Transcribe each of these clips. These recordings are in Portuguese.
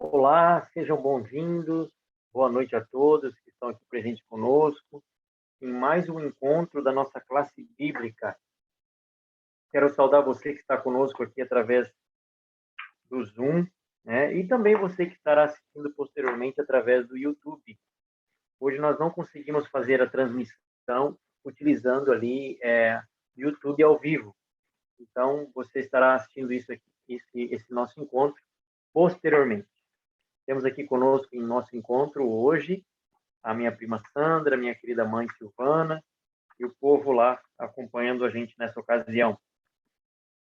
Olá, sejam bem-vindos. Boa noite a todos que estão aqui presentes conosco em mais um encontro da nossa classe bíblica. Quero saudar você que está conosco aqui através do Zoom, né? E também você que estará assistindo posteriormente através do YouTube. Hoje nós não conseguimos fazer a transmissão utilizando ali YouTube ao vivo. Então, você estará assistindo isso aqui, esse nosso encontro posteriormente. Temos aqui conosco em nosso encontro hoje a minha prima Sandra, minha querida mãe Silvana e o povo lá acompanhando a gente nessa ocasião.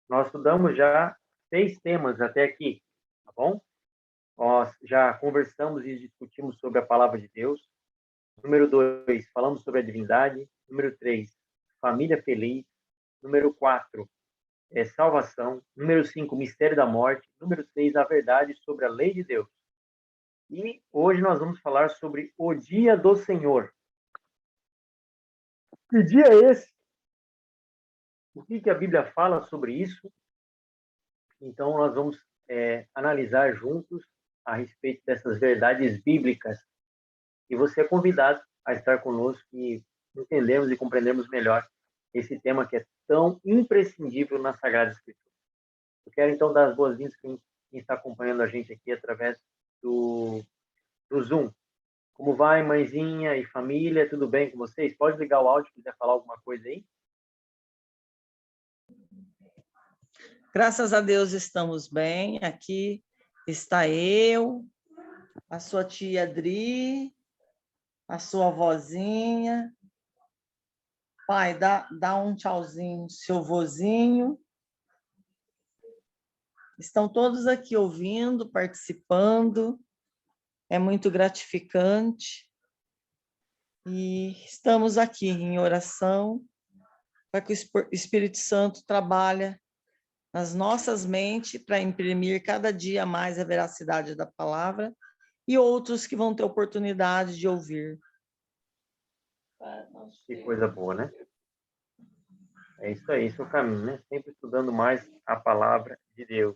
Nós estudamos já 6 temas até aqui, tá bom? Nós já conversamos e discutimos sobre a palavra de Deus. Número 2, falamos sobre a divindade. Número 3, família feliz. Número 4, salvação. Número 5, mistério da morte. Número 6, a verdade sobre a lei de Deus. E hoje nós vamos falar sobre o dia do Senhor. Que dia é esse? O que a Bíblia fala sobre isso? Então, nós vamos analisar juntos a respeito dessas verdades bíblicas. E você é convidado a estar conosco e entendermos e compreendermos melhor esse tema que é tão imprescindível na Sagrada Escritura. Eu quero, então, dar as boas-vindas a quem está acompanhando a gente aqui através do Zoom. Como vai, mãezinha e família? Tudo bem com vocês? Pode ligar o áudio se quiser falar alguma coisa aí. Graças a Deus estamos bem. Aqui está eu, a sua tia Adri, a sua avózinha. Pai, dá um tchauzinho, seu vozinho. Estão todos aqui ouvindo, participando. É muito gratificante. E estamos aqui em oração para que o Espírito Santo trabalhe nas nossas mentes para imprimir cada dia mais a veracidade da palavra e outros que vão ter oportunidade de ouvir. Que coisa boa, né? É isso aí, esse é o caminho, né? Sempre estudando mais a palavra de Deus.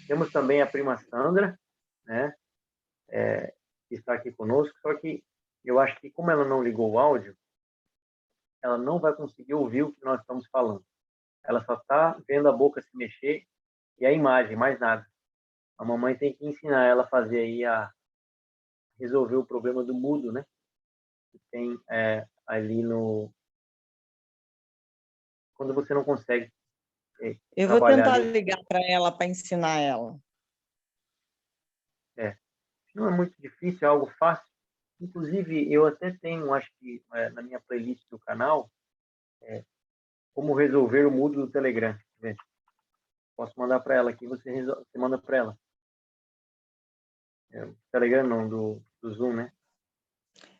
Temos também a prima Sandra, né? Que está aqui conosco, só que eu acho que como ela não ligou o áudio, ela não vai conseguir ouvir o que nós estamos falando. Ela só está vendo a boca se mexer e a imagem, mais nada. A mamãe tem que ensinar ela a fazer aí, a resolver o problema do mudo, né? Que tem ali no... Quando você não consegue Eu vou trabalhar tentar ali. ligar para ela para ensinar ela. Não é muito difícil, é algo fácil. Inclusive, eu até tenho, acho que na minha playlist do canal, como resolver o mudo do Telegram. Posso mandar para ela aqui, você manda para ela. O Telegram não, do Zoom, né?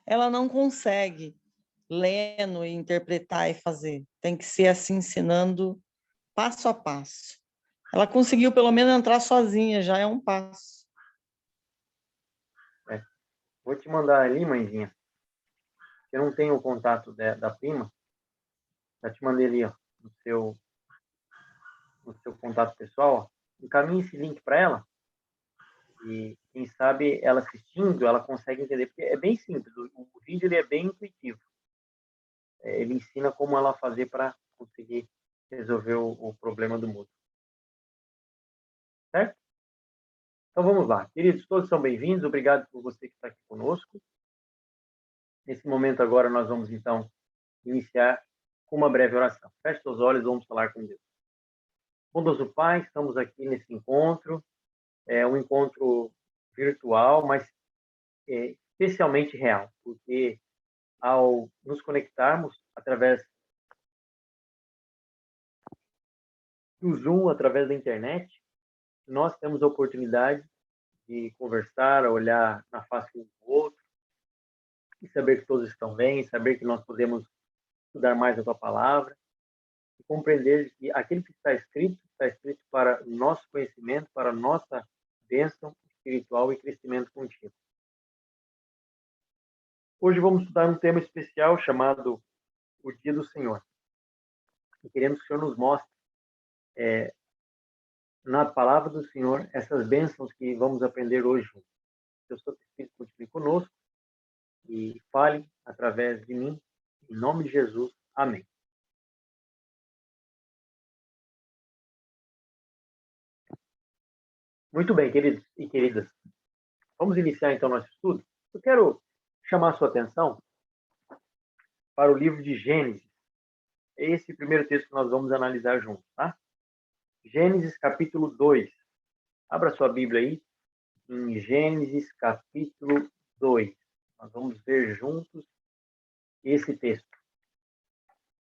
Ela não consegue lendo e interpretar e fazer. Tem que ser assim, ensinando passo a passo. Ela conseguiu pelo menos entrar sozinha, já é um passo. Vou te mandar ali, mãezinha. Eu não tenho o contato da prima. Já te mandei ali, ó, no seu contato pessoal. Ó. Encaminhe esse link para ela. E quem sabe ela assistindo, ela consegue entender. Porque é bem simples. O vídeo ele é bem intuitivo. Ele ensina como ela fazer para conseguir resolver o problema do mudo. Certo? Então vamos lá. Queridos, todos são bem-vindos. Obrigado por você que está aqui conosco. Nesse momento agora nós vamos então iniciar com uma breve oração. Feche seus olhos, vamos falar com Deus. Bondoso Pai, estamos aqui nesse encontro. É um encontro virtual, mas especialmente real, porque ao nos conectarmos através do Zoom, através da internet, nós temos a oportunidade de conversar, olhar na face um do outro, e saber que todos estão bem, saber que nós podemos estudar mais a tua palavra, e compreender que aquilo que está escrito para o nosso conhecimento, para a nossa bênção espiritual e crescimento contínuo. Hoje vamos estudar um tema especial chamado o Dia do Senhor. E queremos que o Senhor nos mostre na palavra do Senhor essas bênçãos que vamos aprender hoje juntos. Que o Santo Espírito continue conosco e fale através de mim, em nome de Jesus. Amém. Muito bem, queridos e queridas. Vamos iniciar então nosso estudo. Eu quero chamar a sua atenção para o livro de Gênesis. É esse primeiro texto que nós vamos analisar juntos, tá? Gênesis capítulo 2. Abra sua Bíblia aí, em Gênesis capítulo 2. Nós vamos ver juntos esse texto.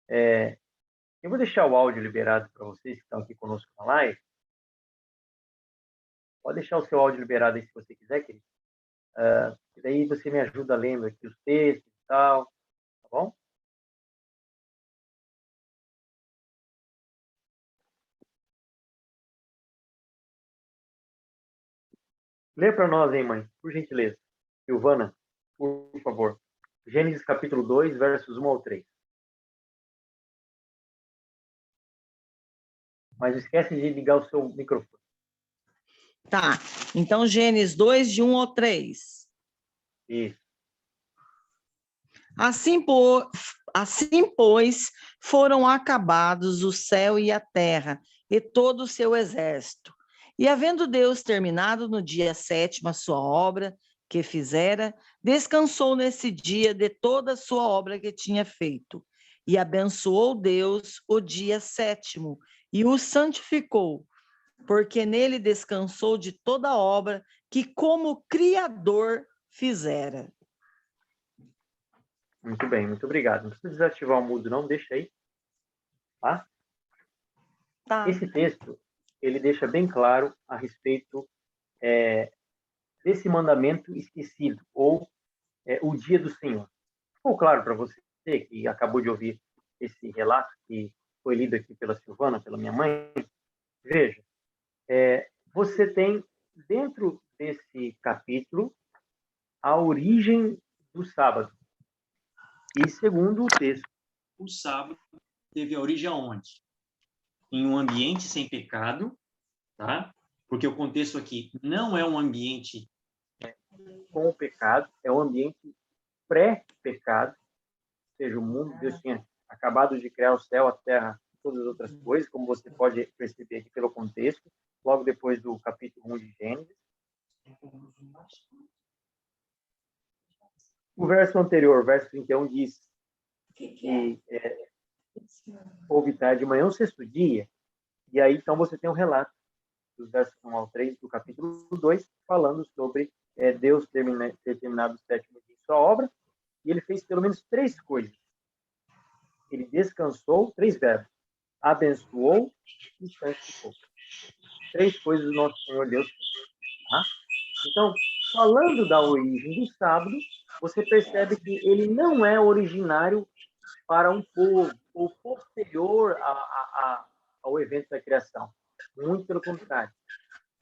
Eu vou deixar o áudio liberado para vocês que estão aqui conosco na live. Pode deixar o seu áudio liberado aí se você quiser, querido. Daí você me ajuda lendo aqui os textos e tal, tá bom? Lê para nós, hein, mãe, por gentileza. Silvana, por favor. Gênesis capítulo 2, versos 1 ao 3. Mas não esquece de ligar o seu microfone. Tá, então Gênesis 2, de 1 ao 3. Isso. Assim, pois, foram acabados o céu e a terra, e todo o seu exército. E havendo Deus terminado no dia 7º a sua obra que fizera, descansou nesse dia de toda a sua obra que tinha feito. E abençoou Deus o dia 7º, e o santificou, porque nele descansou de toda a obra que como Criador fizera. Muito bem, muito obrigado. Não precisa desativar o mudo, não, deixa aí. Tá? Tá. Esse texto, ele deixa bem claro a respeito desse mandamento esquecido, ou o dia do Senhor. Ficou claro para você que acabou de ouvir esse relato que foi lido aqui pela Silvana, pela minha mãe? Veja, você tem dentro desse capítulo a origem do sábado. E segundo o texto, o sábado teve a origem aonde? Em um ambiente sem pecado, tá? Porque o contexto aqui não é um ambiente com o pecado, é um ambiente pré-pecado, ou seja, o mundo, Deus tinha acabado de criar o céu, a terra, todas as outras coisas, como você pode perceber aqui pelo contexto, logo depois do capítulo 1 de Gênesis. O verso anterior, o verso 31, diz que houve tarde de manhã, o sexto dia, e aí então você tem um relato dos versos 1 ao 3 do capítulo 2, falando sobre Deus ter terminado o 7º dia de sua obra, e ele fez pelo menos 3 coisas. Ele descansou, 3 verbos, abençoou e santificou. 3 coisas do nosso Senhor Deus fez. Tá? Então, falando da origem do sábado, você percebe que ele não é originário para um povo, ou posterior ao evento da criação. Muito pelo contrário.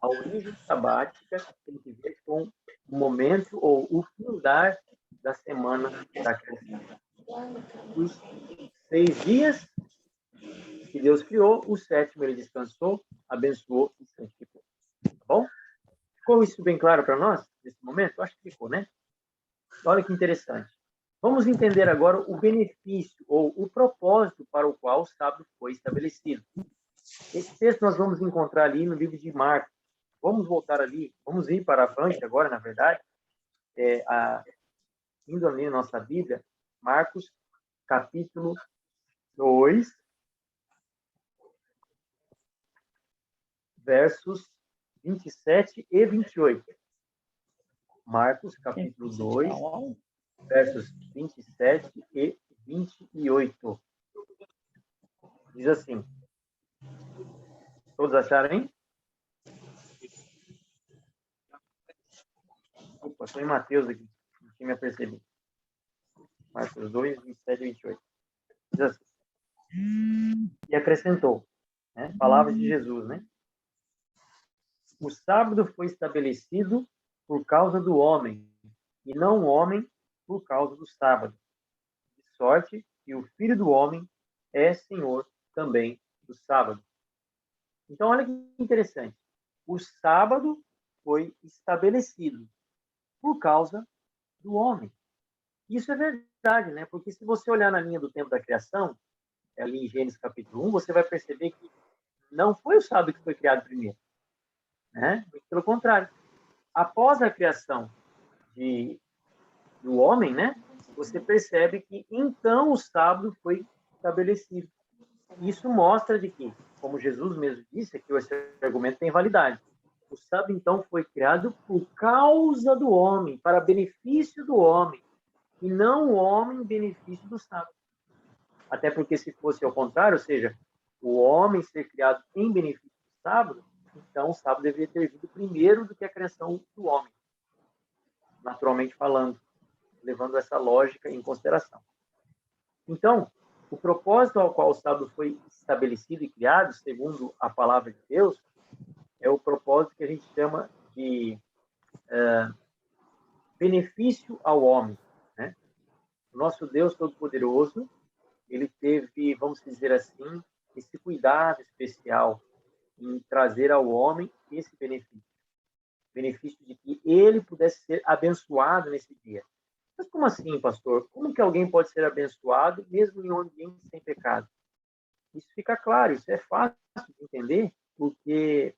A origem sabática tem que ver com o momento ou o findar da semana da criação. Os 6 dias que Deus criou, o 7º ele descansou, abençoou e santificou. Tá bom? Ficou isso bem claro para nós, nesse momento? Acho que ficou, né? Olha que interessante. Vamos entender agora o benefício ou o propósito para o qual o sábado foi estabelecido. Esse texto nós vamos encontrar ali no livro de Marcos. Vamos voltar ali, vamos ir para a frente agora, na verdade, indo ali na nossa Bíblia, Marcos, capítulo 2, versos 27 e 28. Marcos, capítulo 2, versos 27 e 28. Diz assim. Todos acharam, hein? Opa, estou em Mateus aqui. Não tinha me apercebido. Marcos 2, 27 e 28. Diz assim. E acrescentou, né? Palavras de Jesus, né? O sábado foi estabelecido por causa do homem, e não o homem por causa do sábado. De sorte que o Filho do Homem é Senhor também do sábado. Então, olha que interessante. O sábado foi estabelecido por causa do homem. Isso é verdade, né? Porque se você olhar na linha do tempo da criação, ali em Gênesis capítulo 1, você vai perceber que não foi o sábado que foi criado primeiro, né? Pelo contrário, após a criação do homem, né? Você percebe que então o sábado foi estabelecido. Isso mostra de que, como Jesus mesmo disse, que esse argumento tem validade. O sábado então foi criado por causa do homem, para benefício do homem, e não o homem em benefício do sábado. Até porque se fosse ao contrário, ou seja, o homem ser criado em benefício do sábado, então o sábado deveria ter vindo primeiro do que a criação do homem, naturalmente falando, levando essa lógica em consideração. Então, o propósito ao qual o sábado foi estabelecido e criado, segundo a palavra de Deus, é o propósito que a gente chama de benefício ao homem, né? O nosso Deus Todo-Poderoso, ele teve, vamos dizer assim, esse cuidado especial em trazer ao homem esse benefício de que ele pudesse ser abençoado nesse dia. Mas como assim, pastor? Como que alguém pode ser abençoado mesmo em um ambiente sem pecado? Isso fica claro, isso é fácil de entender, porque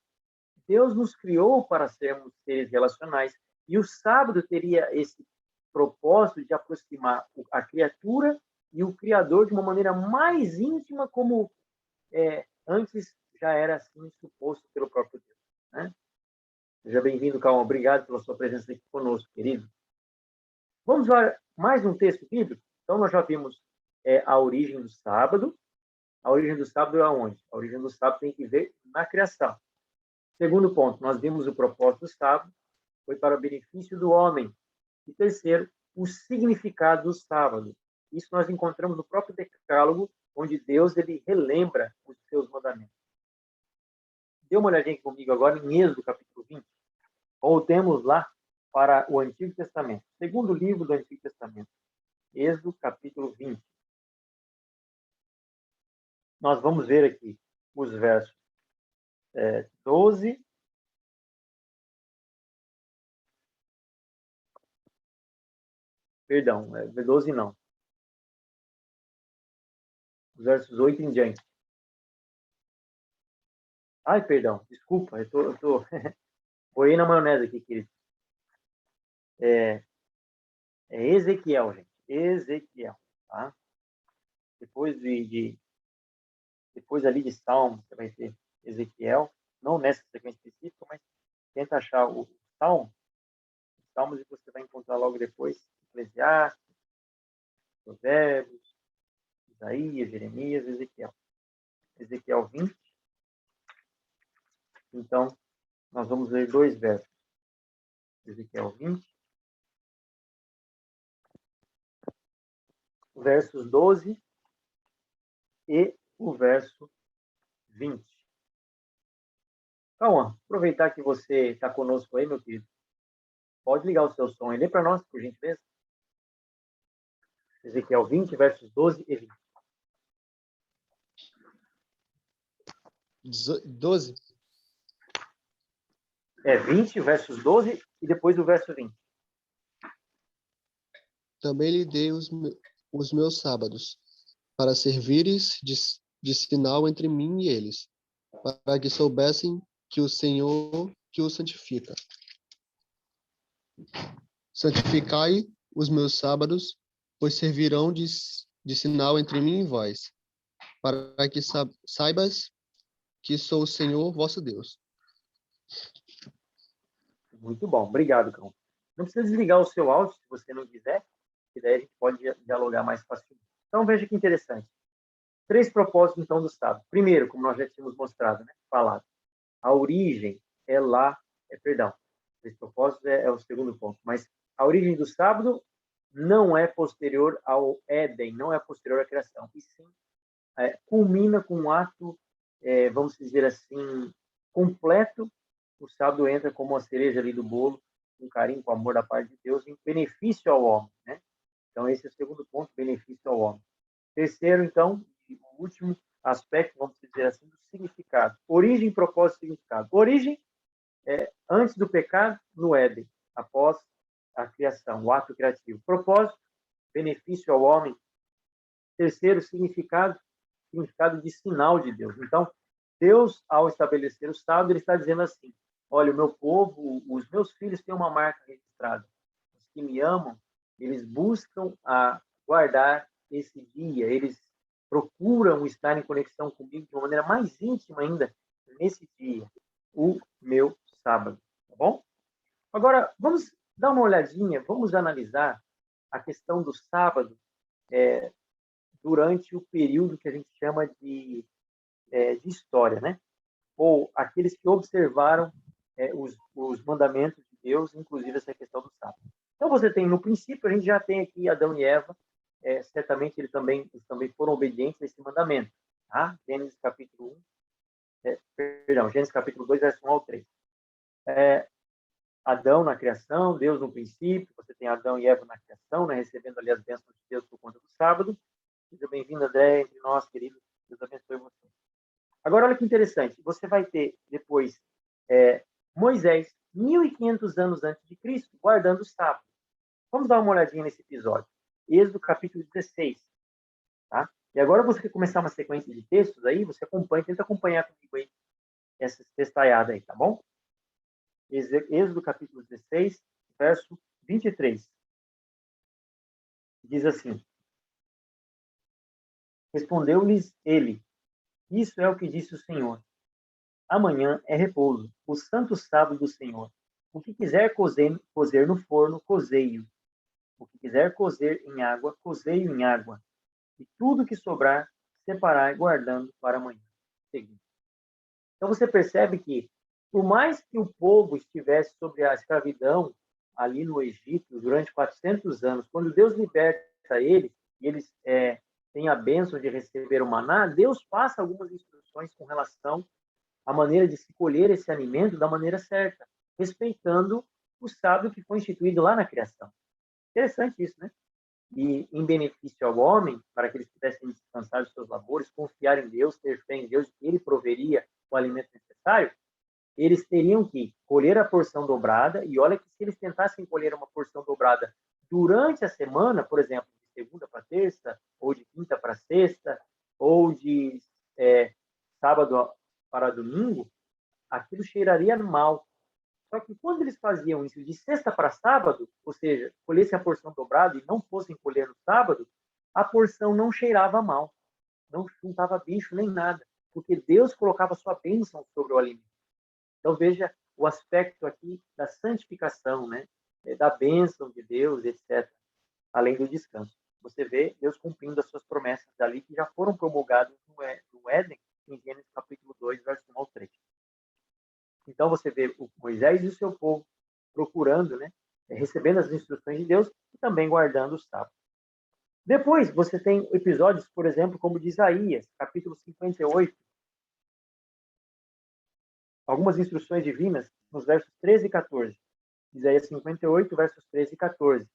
Deus nos criou para sermos seres relacionais. E o sábado teria esse propósito de aproximar a criatura e o Criador de uma maneira mais íntima, como antes já era assim suposto pelo próprio Deus, né? Seja bem-vindo, Calma. Obrigado pela sua presença aqui conosco, querido. Vamos ver mais um texto bíblico? Então, nós já vimos a origem do sábado. A origem do sábado é aonde? A origem do sábado tem que ver na criação. Segundo ponto, nós vimos o propósito do sábado, foi para o benefício do homem. E terceiro, o significado do sábado. Isso nós encontramos no próprio Decálogo, onde Deus ele relembra os seus mandamentos. Dê uma olhadinha comigo agora em Êxodo, capítulo 20. Voltemos lá para o Antigo Testamento. Segundo livro do Antigo Testamento. Êxodo, capítulo 20. Nós vamos ver aqui os versos 12 Perdão, 12 não. Os versos 8 em diante. Ai, perdão, desculpa, eu tô Foi na maionese aqui, querido. É Ezequiel, gente. Ezequiel, tá? Depois depois ali de Salmo, você vai ter Ezequiel, não nessa sequência específica, mas tenta achar o Salmo, os Salmos, e você vai encontrar logo depois Eclesiastes, Provérbios, Isaías, Jeremias, Ezequiel. Ezequiel 20. Então, nós vamos ler dois versos. Ezequiel 20, versos 12 e o verso 20. Cauã, aproveitar que você está conosco aí, meu querido, pode ligar o seu som e lê para nós, por gentileza. Ezequiel 20, versos 12 e 20. 12? 20, versos 12 e depois o verso 20. Também lhe dei os meus sábados, para servires de sinal entre mim e eles, para que soubessem que o Senhor que os santifica. Santificai os meus sábados, pois servirão de sinal entre mim e vós, para que saibas que sou o Senhor vosso Deus. Muito bom, obrigado, Cão. Não precisa desligar o seu áudio se você não quiser, que daí a gente pode dialogar mais facilmente. Então, veja que interessante. 3 propósitos, então, do sábado. Primeiro, como nós já tínhamos mostrado, né, falado, a origem é lá, perdão, esse propósito é o segundo ponto, mas a origem do sábado não é posterior ao Éden, não é posterior à criação, e sim culmina com um ato, vamos dizer assim, completo. O sábado entra como a cereja ali do bolo, com carinho, com amor da parte de Deus, em benefício ao homem, né? Então, esse é o segundo ponto, benefício ao homem. Terceiro, então, o último aspecto, vamos dizer assim, do significado. pecado. Origem, propósito e significado. Origem, antes do pecado, no Éden, após a criação, o ato criativo. Propósito, benefício ao homem. Terceiro, significado de sinal de Deus. Então, Deus, ao estabelecer o sábado, ele está dizendo assim: olha, o meu povo, os meus filhos têm uma marca registrada. Os que me amam, eles buscam a guardar esse dia, eles procuram estar em conexão comigo de uma maneira mais íntima ainda nesse dia, o meu sábado. Tá bom? Agora, vamos dar uma olhadinha, vamos analisar a questão do sábado durante o período que a gente chama de história, né? Ou aqueles que observaram os mandamentos de Deus, inclusive essa questão do sábado. Então, você tem, no princípio, a gente já tem aqui Adão e Eva, certamente eles também foram obedientes a esse mandamento. Tá? Gênesis capítulo 1, Gênesis capítulo 2, verso 1 ao 3. Adão na criação, Deus no princípio, você tem Adão e Eva na criação, né, recebendo ali as bênçãos de Deus por conta do sábado. Seja bem-vindo, André, entre nós, querido. Deus abençoe você. Agora, olha que interessante. Você vai ter, depois, Moisés, 1.500 anos antes de Cristo, guardando o sábado. Vamos dar uma olhadinha nesse episódio. Êxodo, capítulo 16. Tá? E agora você quer começar uma sequência de textos aí, você acompanha, tenta acompanhar comigo aí, essa textaiada aí, tá bom? Êxodo, capítulo 16, verso 23. Diz assim: respondeu-lhes ele: isso é o que disse o Senhor. Amanhã é repouso, o santo sábado do Senhor. O que quiser cozer no forno, cozeio. O que quiser cozer em água, cozeio em água. E tudo que sobrar, separai, guardando para amanhã seguinte. Então você percebe que, por mais que o povo estivesse sobre a escravidão ali no Egito durante 400 anos, quando Deus liberta eles, e eles têm a bênção de receber o maná, Deus passa algumas instruções com relação à maneira de se colher esse alimento da maneira certa, respeitando o sábado que foi instituído lá na criação. Interessante isso, né? E em benefício ao homem, para que eles pudessem descansar dos seus labores, confiar em Deus, ter fé em Deus, que Ele proveria o alimento necessário, eles teriam que colher a porção dobrada, e olha que se eles tentassem colher uma porção dobrada durante a semana, por exemplo, de segunda para terça, ou de quinta para sexta, ou de sábado para domingo, aquilo cheiraria mal. Só que quando eles faziam isso de sexta para sábado, ou seja, colhessem a porção dobrada e não fossem colher no sábado, a porção não cheirava mal, não juntava bicho nem nada, porque Deus colocava sua bênção sobre o alimento. Então veja o aspecto aqui da santificação, né? Da bênção de Deus, etc., além do descanso. Você vê Deus cumprindo as suas promessas dali, que já foram promulgadas no Éden, em Gênesis capítulo 2, verso 1 ao 3. Então você vê o Moisés e o seu povo procurando, né, recebendo as instruções de Deus e também guardando o sábado. Depois você tem episódios, por exemplo, como de Isaías, capítulo 58. Algumas instruções divinas nos versos 13 e 14. Isaías 58, versos 13 e 14.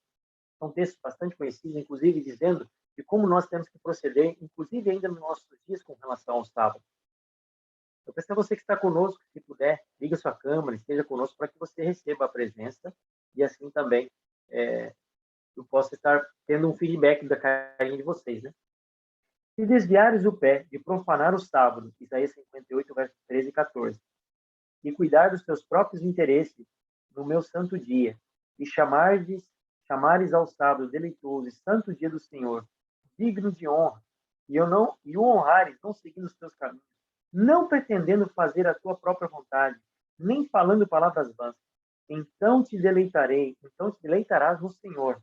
São textos bastante conhecidos, inclusive dizendo de como nós temos que proceder, inclusive ainda nos nossos dias, com relação ao sábado. Eu peço a você que está conosco, se puder, liga sua câmera, esteja conosco para que você receba a presença e assim também eu possa estar tendo um feedback da carinha de vocês, né? Se desviares o pé de profanar o sábado, Isaías 58, versos 13 e 14, e cuidar dos teus próprios interesses no meu santo dia, e chamares ao sábado deleitoso e santo dia do Senhor, digno de honra, e o honrares, não seguindo os teus caminhos, não pretendendo fazer a tua própria vontade, nem falando palavras vãs, então te deleitarás no Senhor,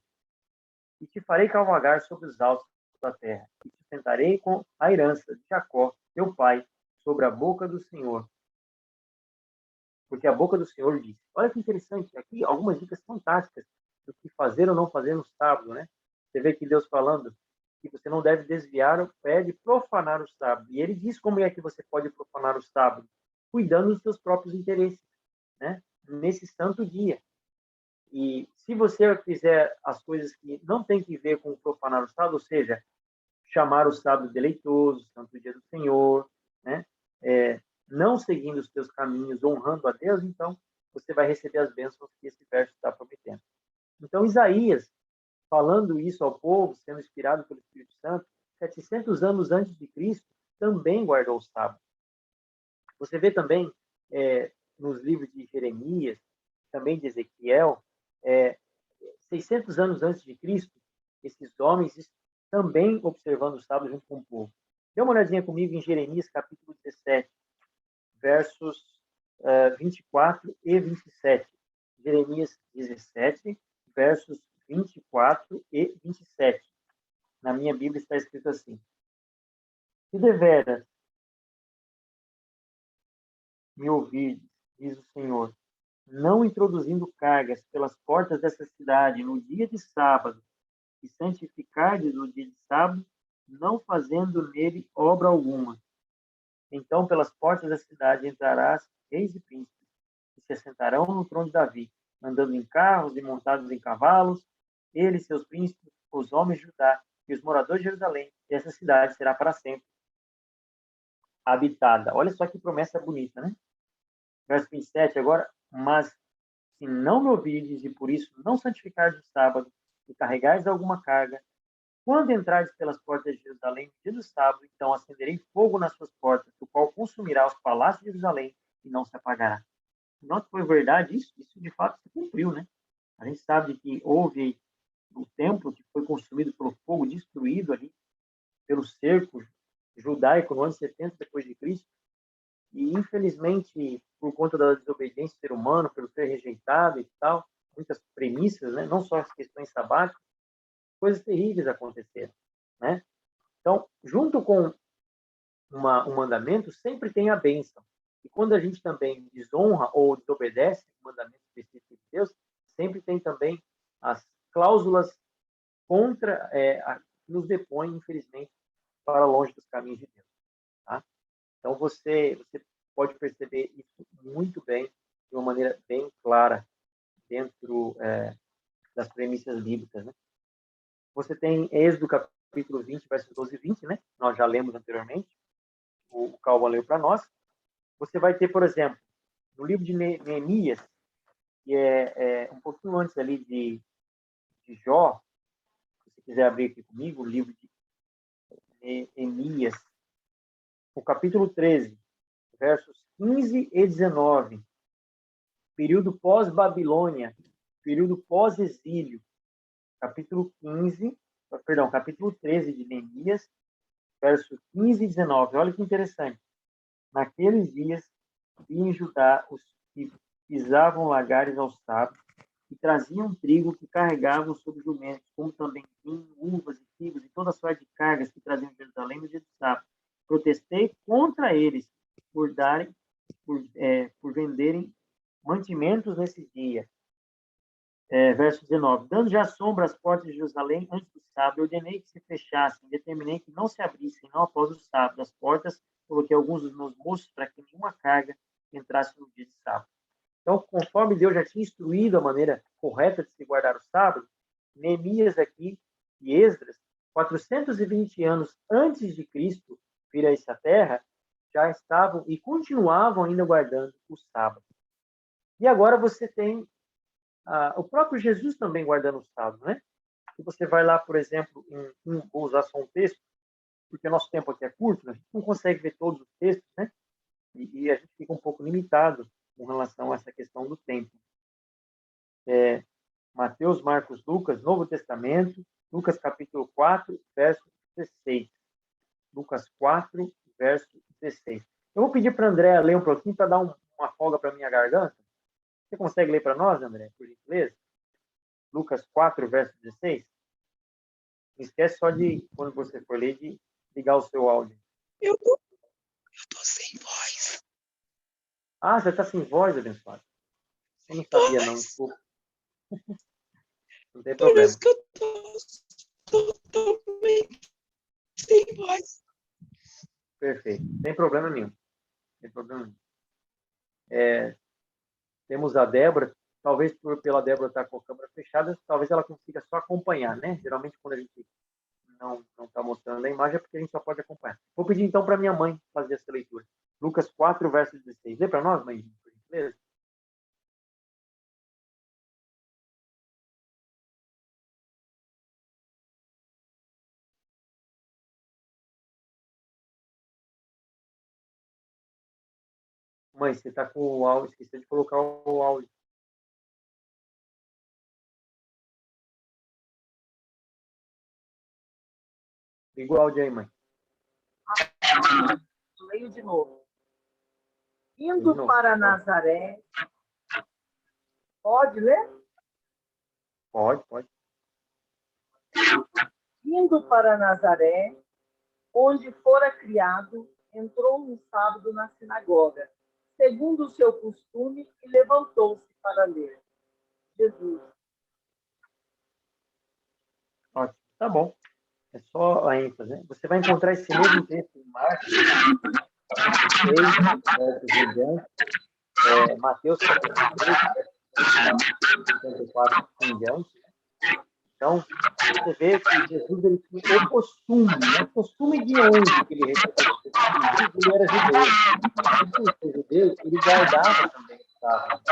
e te farei cavalgar sobre os altos da terra, e te sentarei com a herança de Jacó, teu pai, sobre a boca do Senhor. Porque a boca do Senhor disse. Olha que interessante, aqui algumas dicas fantásticas do que fazer ou não fazer no sábado, né? Você vê que Deus falando que você não deve desviar o pé de profanar o sábado. E ele diz como é que você pode profanar o sábado, cuidando dos seus próprios interesses, né? Nesse santo dia. E se você fizer as coisas que não tem que ver com profanar o sábado, ou seja, chamar o sábado deleitoso, santo dia do Senhor, né? não seguindo os teus caminhos, honrando a Deus, então você vai receber as bênçãos que esse verso está prometendo. Então, Isaías, falando isso ao povo, sendo inspirado pelo Espírito Santo, 700 anos antes de Cristo, também guardou o sábado. Você vê também nos livros de Jeremias, também de Ezequiel, 600 anos antes de Cristo, esses homens também observando o sábado junto com o povo. Dê uma olhadinha comigo em Jeremias, capítulo 17, versos 24 e 27. Jeremias 17, versos 24 e 27. Na minha Bíblia está escrito assim: se deveras me ouvir, diz o Senhor, não introduzindo cargas pelas portas dessa cidade no dia de sábado, e santificardes o dia de sábado, não fazendo nele obra alguma. Então, pelas portas da cidade entrarás reis e príncipes, que se assentarão no trono de Davi, andando em carros e montados em cavalos, eles, seus príncipes, os homens de Judá e os moradores de Jerusalém, e essa cidade será para sempre habitada. Olha só que promessa bonita, né? Verso 27 agora, mas se não me ouvirdes e por isso não santificardes o sábado e carregardes alguma carga, quando entrares pelas portas de Jerusalém no dia do sábado, então acenderei fogo nas suas portas, o qual consumirá os palácios de Jerusalém e não se apagará. Não foi verdade isso? Isso de fato se cumpriu, né? A gente sabe que houve o templo que foi consumido pelo fogo, destruído ali pelo cerco judaico no ano 70 depois de Cristo. E, infelizmente, por conta da desobediência do ser humano, pelo ser rejeitado e tal, muitas premissas, né? Não só as questões sabáticas, coisas terríveis aconteceram, né? Então, junto com um mandamento, sempre tem a bênção. E quando a gente também desonra ou desobedece o mandamento específico de Deus, sempre tem também as cláusulas contra, que nos depõem, infelizmente, para longe dos caminhos de Deus. Tá? Então, você pode perceber isso muito bem, de uma maneira bem clara, dentro das premissas bíblicas. Né? Você tem Êxodo capítulo 20, versos 12 e 20, né? Nós já lemos anteriormente, o Calva leu para nós. Você vai ter, por exemplo, no livro de Neemias, que é um pouquinho antes ali de Jó, se você quiser abrir aqui comigo, o livro de Neemias, o capítulo 13, versos 15 e 19, período pós-Babilônia, período pós-exílio, capítulo 13 de Neemias, versos 15 e 19. Olha que interessante. Naqueles dias, em Judá, os que pisavam lagares ao sábado e traziam trigo que carregavam sobre jumentos, como também vinho, uvas e figos e toda sorte de cargas que traziam de Jerusalém no dia do sábado. Protestei contra eles por venderem mantimentos nesse dia. Verso 19. Dando já sombra às portas de Jerusalém antes do sábado, ordenei que se fechassem, determinei que não se abrissem, não após o sábado. As portas, coloquei alguns dos meus moços para que nenhuma carga entrasse no dia de sábado. Então, conforme Deus já tinha instruído a maneira correta de se guardar o sábado, Neemias aqui e Esdras, 420 anos antes de Cristo vir a essa terra, já estavam e continuavam ainda guardando o sábado. E agora você tem o próprio Jesus também guardando o sábado, né? Se você vai lá, por exemplo, vou usar só um texto, porque o nosso tempo aqui é curto, a gente não consegue ver todos os textos, né? E a gente fica um pouco limitado com relação a essa questão do tempo. Mateus, Marcos, Lucas, Novo Testamento, Lucas capítulo 4, verso 16. Lucas 4, verso 16. Eu vou pedir para a André ler um pouquinho para dar uma folga para a minha garganta. Você consegue ler para nós, André, por gentileza? Lucas 4, verso 16. Não esquece só de, quando você for ler, de ligar o seu áudio. Eu tô sem voz. Ah, você está sem voz, abençoado? Eu não sabia, não, desculpa. Não tem Por problema. isso que eu tô totalmente sem voz. Perfeito. Sem problema nenhum. Sem problema nenhum. Temos a Débora. Talvez pela Débora estar com a câmera fechada, talvez ela consiga só acompanhar, né? Geralmente, quando a gente não está mostrando a imagem, é porque a gente só pode acompanhar. Vou pedir, então, para minha mãe fazer essa leitura. Lucas 4, verso 16. Lê para nós, mãe, por gentileza. Mãe, você está com o áudio, esqueceu de colocar o áudio. Liga o áudio aí, mãe. Leio de novo. De Indo novo. para Nazaré. Pode ler? Pode. Indo para Nazaré, onde fora criado, entrou um sábado na sinagoga, segundo o seu costume, e levantou-se para ler. Jesus. Ótimo. Tá bom. É só a ênfase, né? Você vai encontrar esse mesmo texto em Marcos 6, versos em diante, Mateus 3, versos 54 em diante. Então, você vê que Jesus ele tinha o costume, né? Costume de onde que ele recebeu esse costume? Ele era judeu. E por ser judeu, ele guardava também o sábado.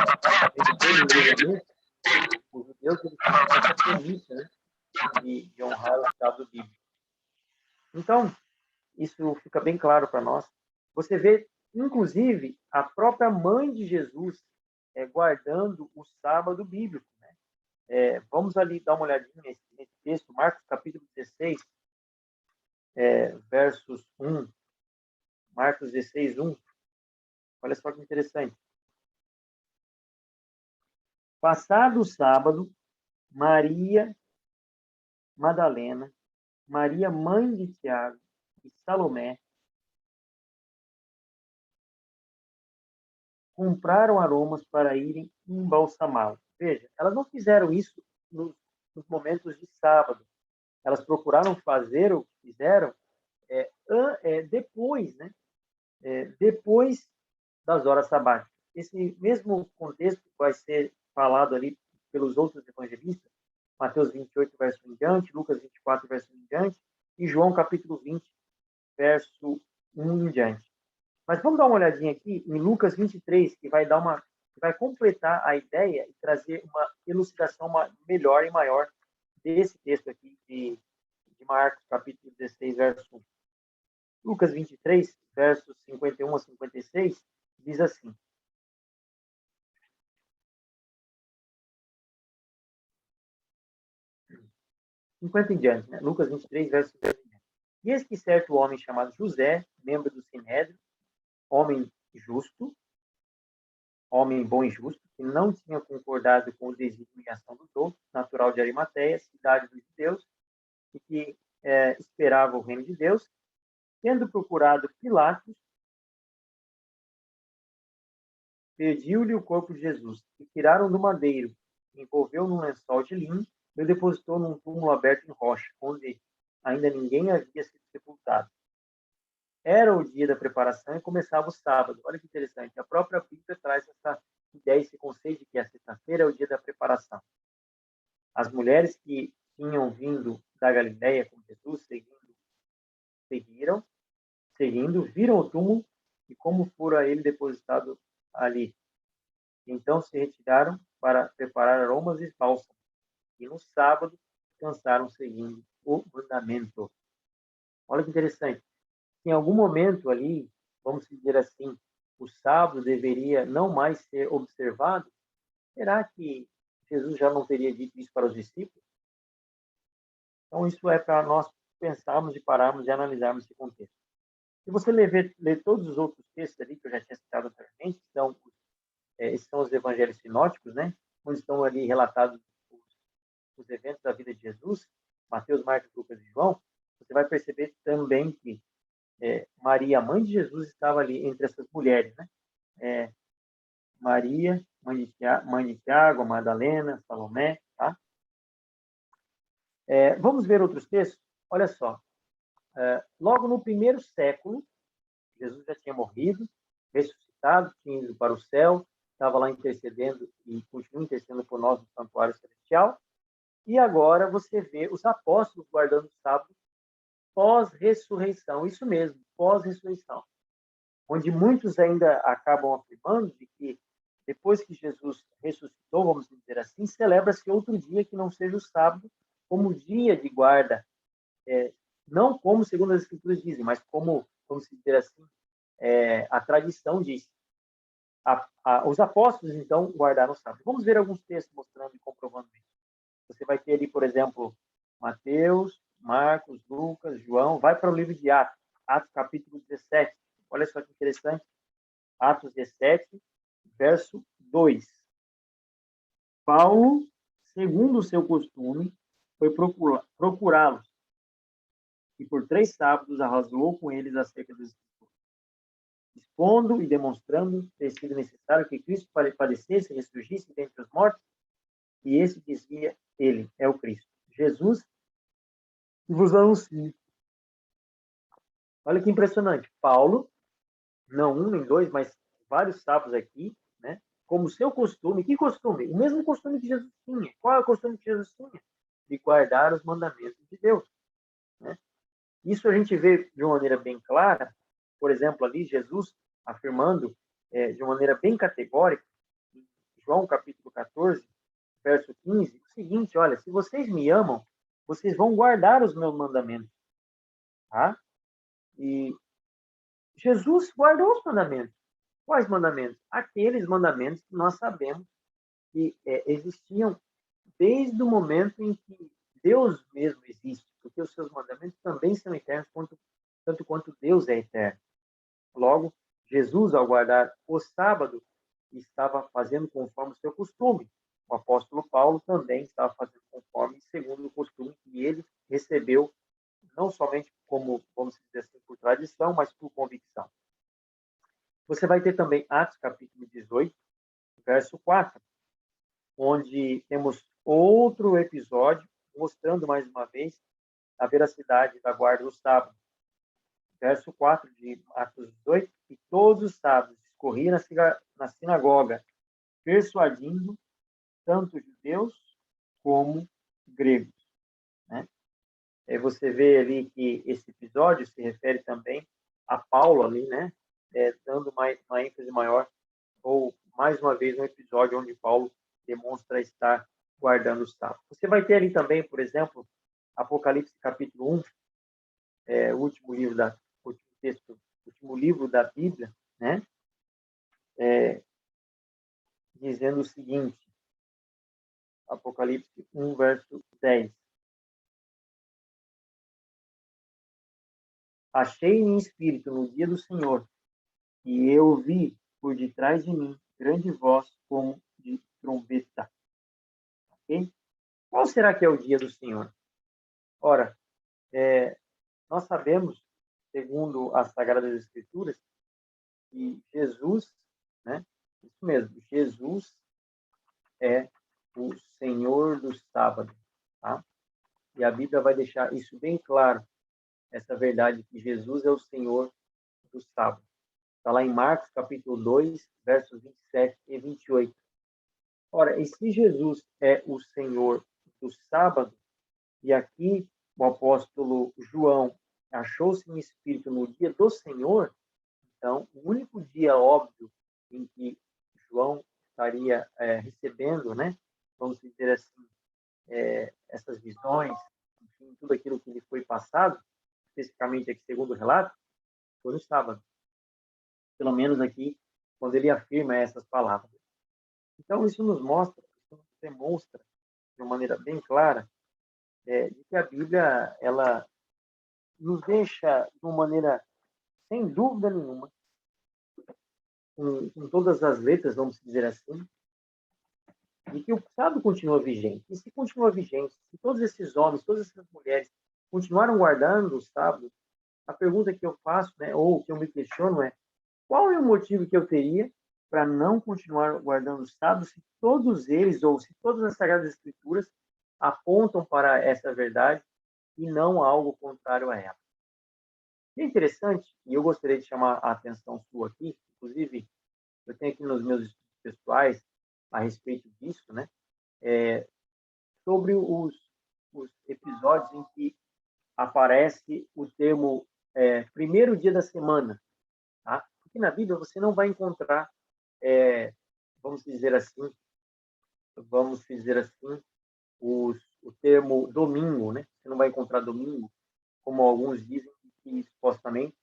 Os judeus eles tinham essa premissa, né? de honrar o sábado bíblico. Então, isso fica bem claro para nós. Você vê, inclusive, a própria mãe de Jesus guardando o sábado bíblico. Né? Vamos ali dar uma olhadinha nesse texto, Marcos capítulo 16, versos 1. Marcos 16, 1. Olha só que interessante. Passado o sábado, Maria Madalena, Maria, mãe de Tiago, e Salomé compraram aromas para irem embalsamá-lo. Veja, elas não fizeram isso nos momentos de sábado. Elas procuraram fazer o que fizeram depois, né? Depois das horas sabáticas. Esse mesmo contexto vai ser falado ali pelos outros evangelistas, Mateus 28, verso 1 em diante, Lucas 24, verso 1 em diante, e João capítulo 20, verso 1 em diante. Mas vamos dar uma olhadinha aqui em Lucas 23, que vai completar a ideia e trazer uma elucidação melhor e maior desse texto aqui de Marcos, capítulo 16, verso 1. Lucas 23, versos 51 a 56, diz assim: "50 em diante, né? Lucas 23, verso 50 em diante. E eis que certo homem chamado José, membro do Sinédrio, homem justo, homem bom e justo, que não tinha concordado com o desígnio e ação dos outros, natural de Arimateia, cidade dos judeus, e que esperava o reino de Deus, tendo procurado Pilatos, pediu-lhe o corpo de Jesus, e tiraram do madeiro, envolveu num lençol de linho, e o depositou num túmulo aberto em rocha, onde ainda ninguém havia sido sepultado. Era o dia da preparação e começava o sábado. Olha que interessante. A própria Bíblia traz essa ideia, esse conceito de que a sexta-feira é o dia da preparação. As mulheres que tinham vindo da Galileia com Jesus, viram o túmulo e como fora ele depositado ali. Então se retiraram para preparar aromas e bálsamos. E no sábado descansaram seguindo o mandamento. Olha que interessante. Em algum momento ali, vamos dizer assim, o sábado deveria não mais ser observado? Será que Jesus já não teria dito isso para os discípulos? Então, isso é para nós pensarmos e pararmos e analisarmos esse contexto. Se você ler todos os outros textos ali que eu já tinha citado anteriormente, esses são os evangelhos sinóticos, né? Onde estão ali relatados os eventos da vida de Jesus, Mateus, Marcos, Lucas e João, você vai perceber também que Maria, mãe de Jesus, estava ali entre essas mulheres, né? Maria, mãe de Tiago, Madalena, Salomé, tá? Vamos ver outros textos? Olha só. Logo no primeiro século, Jesus já tinha morrido, ressuscitado, tinha ido para o céu, estava lá intercedendo e continua intercedendo por nós no santuário celestial. E agora você vê os apóstolos guardando o sábado pós-ressurreição. Isso mesmo, pós-ressurreição. onde muitos ainda acabam afirmando de que depois que Jesus ressuscitou, vamos dizer assim, celebra-se outro dia que não seja o sábado, como dia de guarda, não como segundo as Escrituras dizem, mas como, vamos dizer assim, a tradição diz. Os apóstolos, então, guardaram o sábado. Vamos ver alguns textos mostrando e comprovando isso. Você vai ter ali, por exemplo, Mateus, Marcos, Lucas, João. Vai para o livro de Atos, Atos capítulo 17. Olha só que interessante. Atos 17, verso 2. Paulo, segundo o seu costume, foi procurá-los e por 3 sábados arrazoou com eles acerca das Escrituras, expondo e demonstrando ter sido necessário que Cristo padecesse e ressurgisse dentre os mortos, e esse dizia, ele é o Cristo, Jesus, que vos anuncio. Olha que impressionante. Paulo, não um nem dois, mas vários sábados aqui, né? Como seu costume. Que costume? O mesmo costume que Jesus tinha. Qual é o costume que Jesus tinha? De guardar os mandamentos de Deus, né? Isso a gente vê de uma maneira bem clara, por exemplo, ali Jesus afirmando de uma maneira bem categórica, em João capítulo 14, verso 15, o seguinte, olha, se vocês me amam, vocês vão guardar os meus mandamentos, tá? E Jesus guardou os mandamentos. Quais mandamentos? Aqueles mandamentos que nós sabemos que existiam desde o momento em que Deus mesmo existe, porque os seus mandamentos também são eternos, tanto quanto Deus é eterno. Logo, Jesus, ao guardar o sábado, estava fazendo conforme o seu costume. O apóstolo Paulo também estava fazendo conforme, segundo o costume que ele recebeu, não somente como, vamos dizer assim, por tradição, mas por convicção. Você vai ter também Atos, capítulo 18, verso 4, onde temos outro episódio mostrando mais uma vez a veracidade da guarda do sábado. Verso 4 de Atos 18, e todos os sábados discorria na sinagoga, persuadindo tanto judeus como gregos, né? Você vê ali que esse episódio se refere também a Paulo ali, né? Dando uma ênfase maior, ou mais uma vez um episódio onde Paulo demonstra estar guardando o sábado. Você vai ter ali também, por exemplo, Apocalipse capítulo 1, o último livro da Bíblia, né? Dizendo o seguinte, Apocalipse 1, verso 10. Achei em espírito no dia do Senhor, e eu vi por detrás de mim grande voz como de trombeta. Ok? Qual será que é o dia do Senhor? Ora, nós sabemos, segundo as Sagradas Escrituras, que Jesus, né? Isso mesmo, Jesus é o Senhor do sábado, tá? E a Bíblia vai deixar isso bem claro, essa verdade que Jesus é o Senhor do sábado. Está lá em Marcos, capítulo 2, versos 27 e 28. Ora, e se Jesus é o Senhor do sábado, e aqui o apóstolo João achou-se em espírito no dia do Senhor, então, o único dia óbvio em que João estaria recebendo, né, vamos dizer assim, essas visões, enfim, tudo aquilo que lhe foi passado, especificamente aqui segundo o relato, foi no sábado. Pelo menos aqui, quando ele afirma essas palavras. Então, isso nos mostra, isso nos demonstra, de uma maneira bem clara, de que a Bíblia, ela nos deixa, de uma maneira, sem dúvida nenhuma, com todas as letras, vamos dizer assim, de que o sábado continua vigente. E se continua vigente, se todos esses homens, todas essas mulheres continuaram guardando o sábado, a pergunta que eu faço, né, ou que eu me questiono é, qual é o motivo que eu teria para não continuar guardando o sábado se todos eles, ou se todas as Sagradas Escrituras apontam para essa verdade e não algo contrário a ela? É interessante, e eu gostaria de chamar a atenção sua aqui, inclusive, eu tenho aqui nos meus estudos pessoais a respeito disso, né? Sobre os episódios em que aparece o termo primeiro dia da semana, tá? Porque na Bíblia você não vai encontrar, vamos dizer assim, o termo domingo, né? Você não vai encontrar domingo, como alguns dizem, que supostamente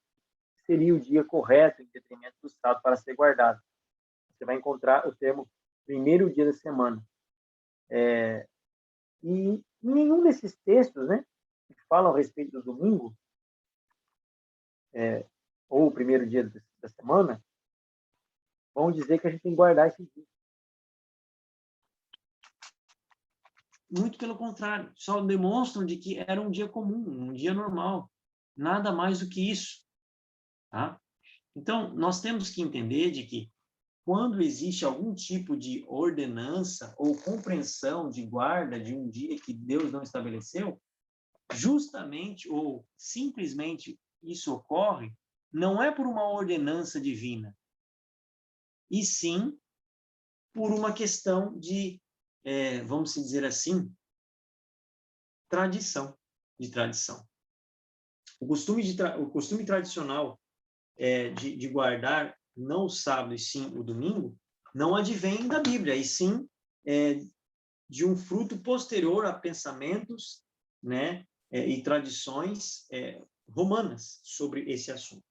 seria o dia correto em detrimento do sábado para ser guardado. Você vai encontrar o termo primeiro dia da semana. E nenhum desses textos, né, que falam a respeito do domingo, ou o primeiro dia da semana, vão dizer que a gente tem que guardar esse dia. Muito pelo contrário, só demonstram de que era um dia comum, um dia normal, nada mais do que isso, tá? Então, nós temos que entender de que quando existe algum tipo de ordenança ou compreensão de guarda de um dia que Deus não estabeleceu, justamente ou simplesmente isso ocorre não é por uma ordenança divina, e sim por uma questão de, vamos dizer assim, tradição. O costume tradicional de guardar não o sábado e sim o domingo não advém da Bíblia, e sim de um fruto posterior a pensamentos, né, e tradições romanas sobre esse assunto.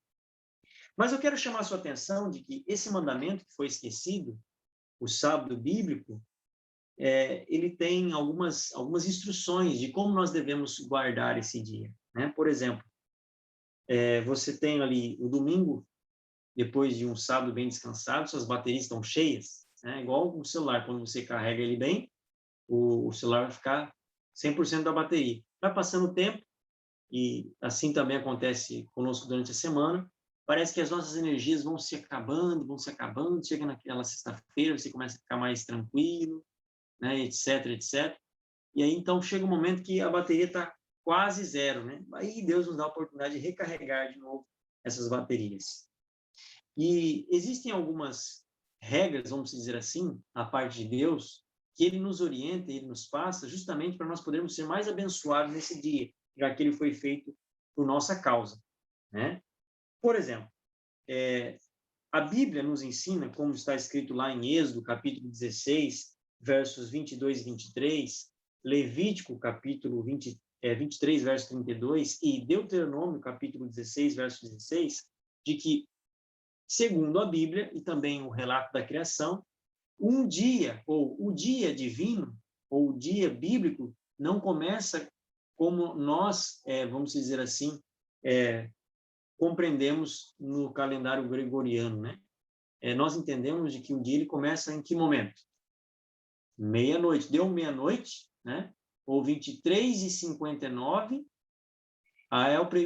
Mas eu quero chamar a sua atenção de que esse mandamento que foi esquecido, o sábado bíblico, ele tem algumas instruções de como nós devemos guardar esse dia, né? Por exemplo, você tem ali o domingo, depois de um sábado bem descansado, suas baterias estão cheias, né? Igual o celular, quando você carrega ele bem, o celular vai ficar 100% da bateria. Vai passando o tempo, e assim também acontece conosco durante a semana, parece que as nossas energias vão se acabando, chega naquela sexta-feira, você começa a ficar mais tranquilo, né, etc, etc. E aí, então, chega um momento que a bateria está quase zero, né? Aí Deus nos dá a oportunidade de recarregar de novo essas baterias. E existem algumas regras, vamos dizer assim, a parte de Deus, que Ele nos orienta, Ele nos passa, justamente para nós podermos ser mais abençoados nesse dia, já que Ele foi feito por nossa causa, né? Por exemplo, a Bíblia nos ensina, como está escrito lá em Êxodo, capítulo 16, versos 22 e 23, Levítico, capítulo 23, verso 32, e Deuteronômio, capítulo 16, verso 16, de que, segundo a Bíblia e também o relato da criação, um dia, ou o dia divino, ou o dia bíblico, não começa como nós, vamos dizer assim, compreendemos no calendário gregoriano, né? Nós entendemos de que o dia ele começa em que momento? Meia-noite. Deu meia-noite, né? Ou 23h59,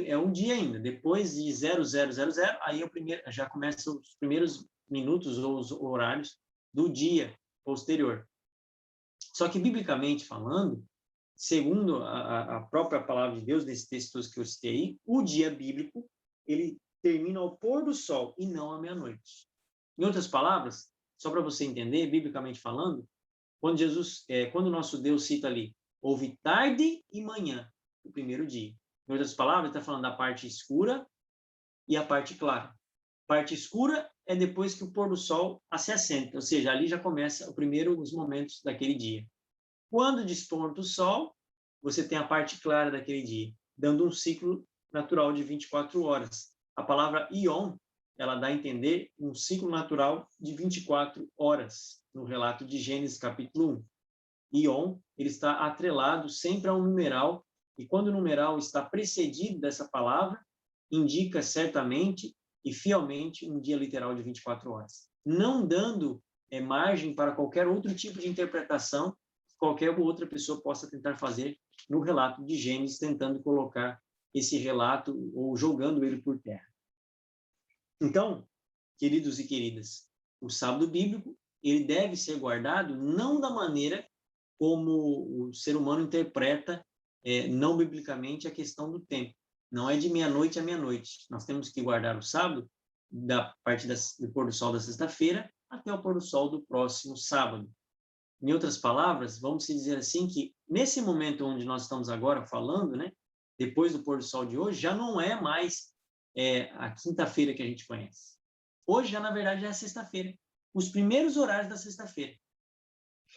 é um dia ainda. Depois de 0000, aí já começam os primeiros minutos ou os horários do dia posterior. Só que, biblicamente falando, segundo a própria palavra de Deus, nesse texto que eu citei, o dia bíblico, ele termina ao pôr do sol e não à meia-noite. Em outras palavras, só para você entender, biblicamente falando, quando o nosso Deus cita ali, houve tarde e manhã, o primeiro dia. Em outras palavras, está falando da parte escura e a parte clara. Parte escura é depois que o pôr do sol se assenta, ou seja, ali já começa os momentos daquele dia. Quando desponta o sol, você tem a parte clara daquele dia, dando um ciclo natural de 24 horas. A palavra ion, ela dá a entender um ciclo natural de 24 horas, no relato de Gênesis capítulo 1. Ion, ele está atrelado sempre a um numeral, e quando o numeral está precedido dessa palavra, indica certamente e fielmente um dia literal de 24 horas, não dando margem para qualquer outro tipo de interpretação que qualquer outra pessoa possa tentar fazer no relato de Gênesis, tentando colocar esse relato ou jogando ele por terra. Então, queridos e queridas, o sábado bíblico, ele deve ser guardado não da maneira como o ser humano interpreta, não biblicamente, a questão do tempo. Não é de meia-noite a meia-noite. Nós temos que guardar o sábado da parte do pôr do sol da sexta-feira até o pôr do sol do próximo sábado. Em outras palavras, vamos dizer assim que nesse momento onde nós estamos agora falando, né, depois do pôr do sol de hoje, já não é mais a quinta-feira que a gente conhece. Hoje, já, na verdade, é a sexta-feira. Os primeiros horários da sexta-feira.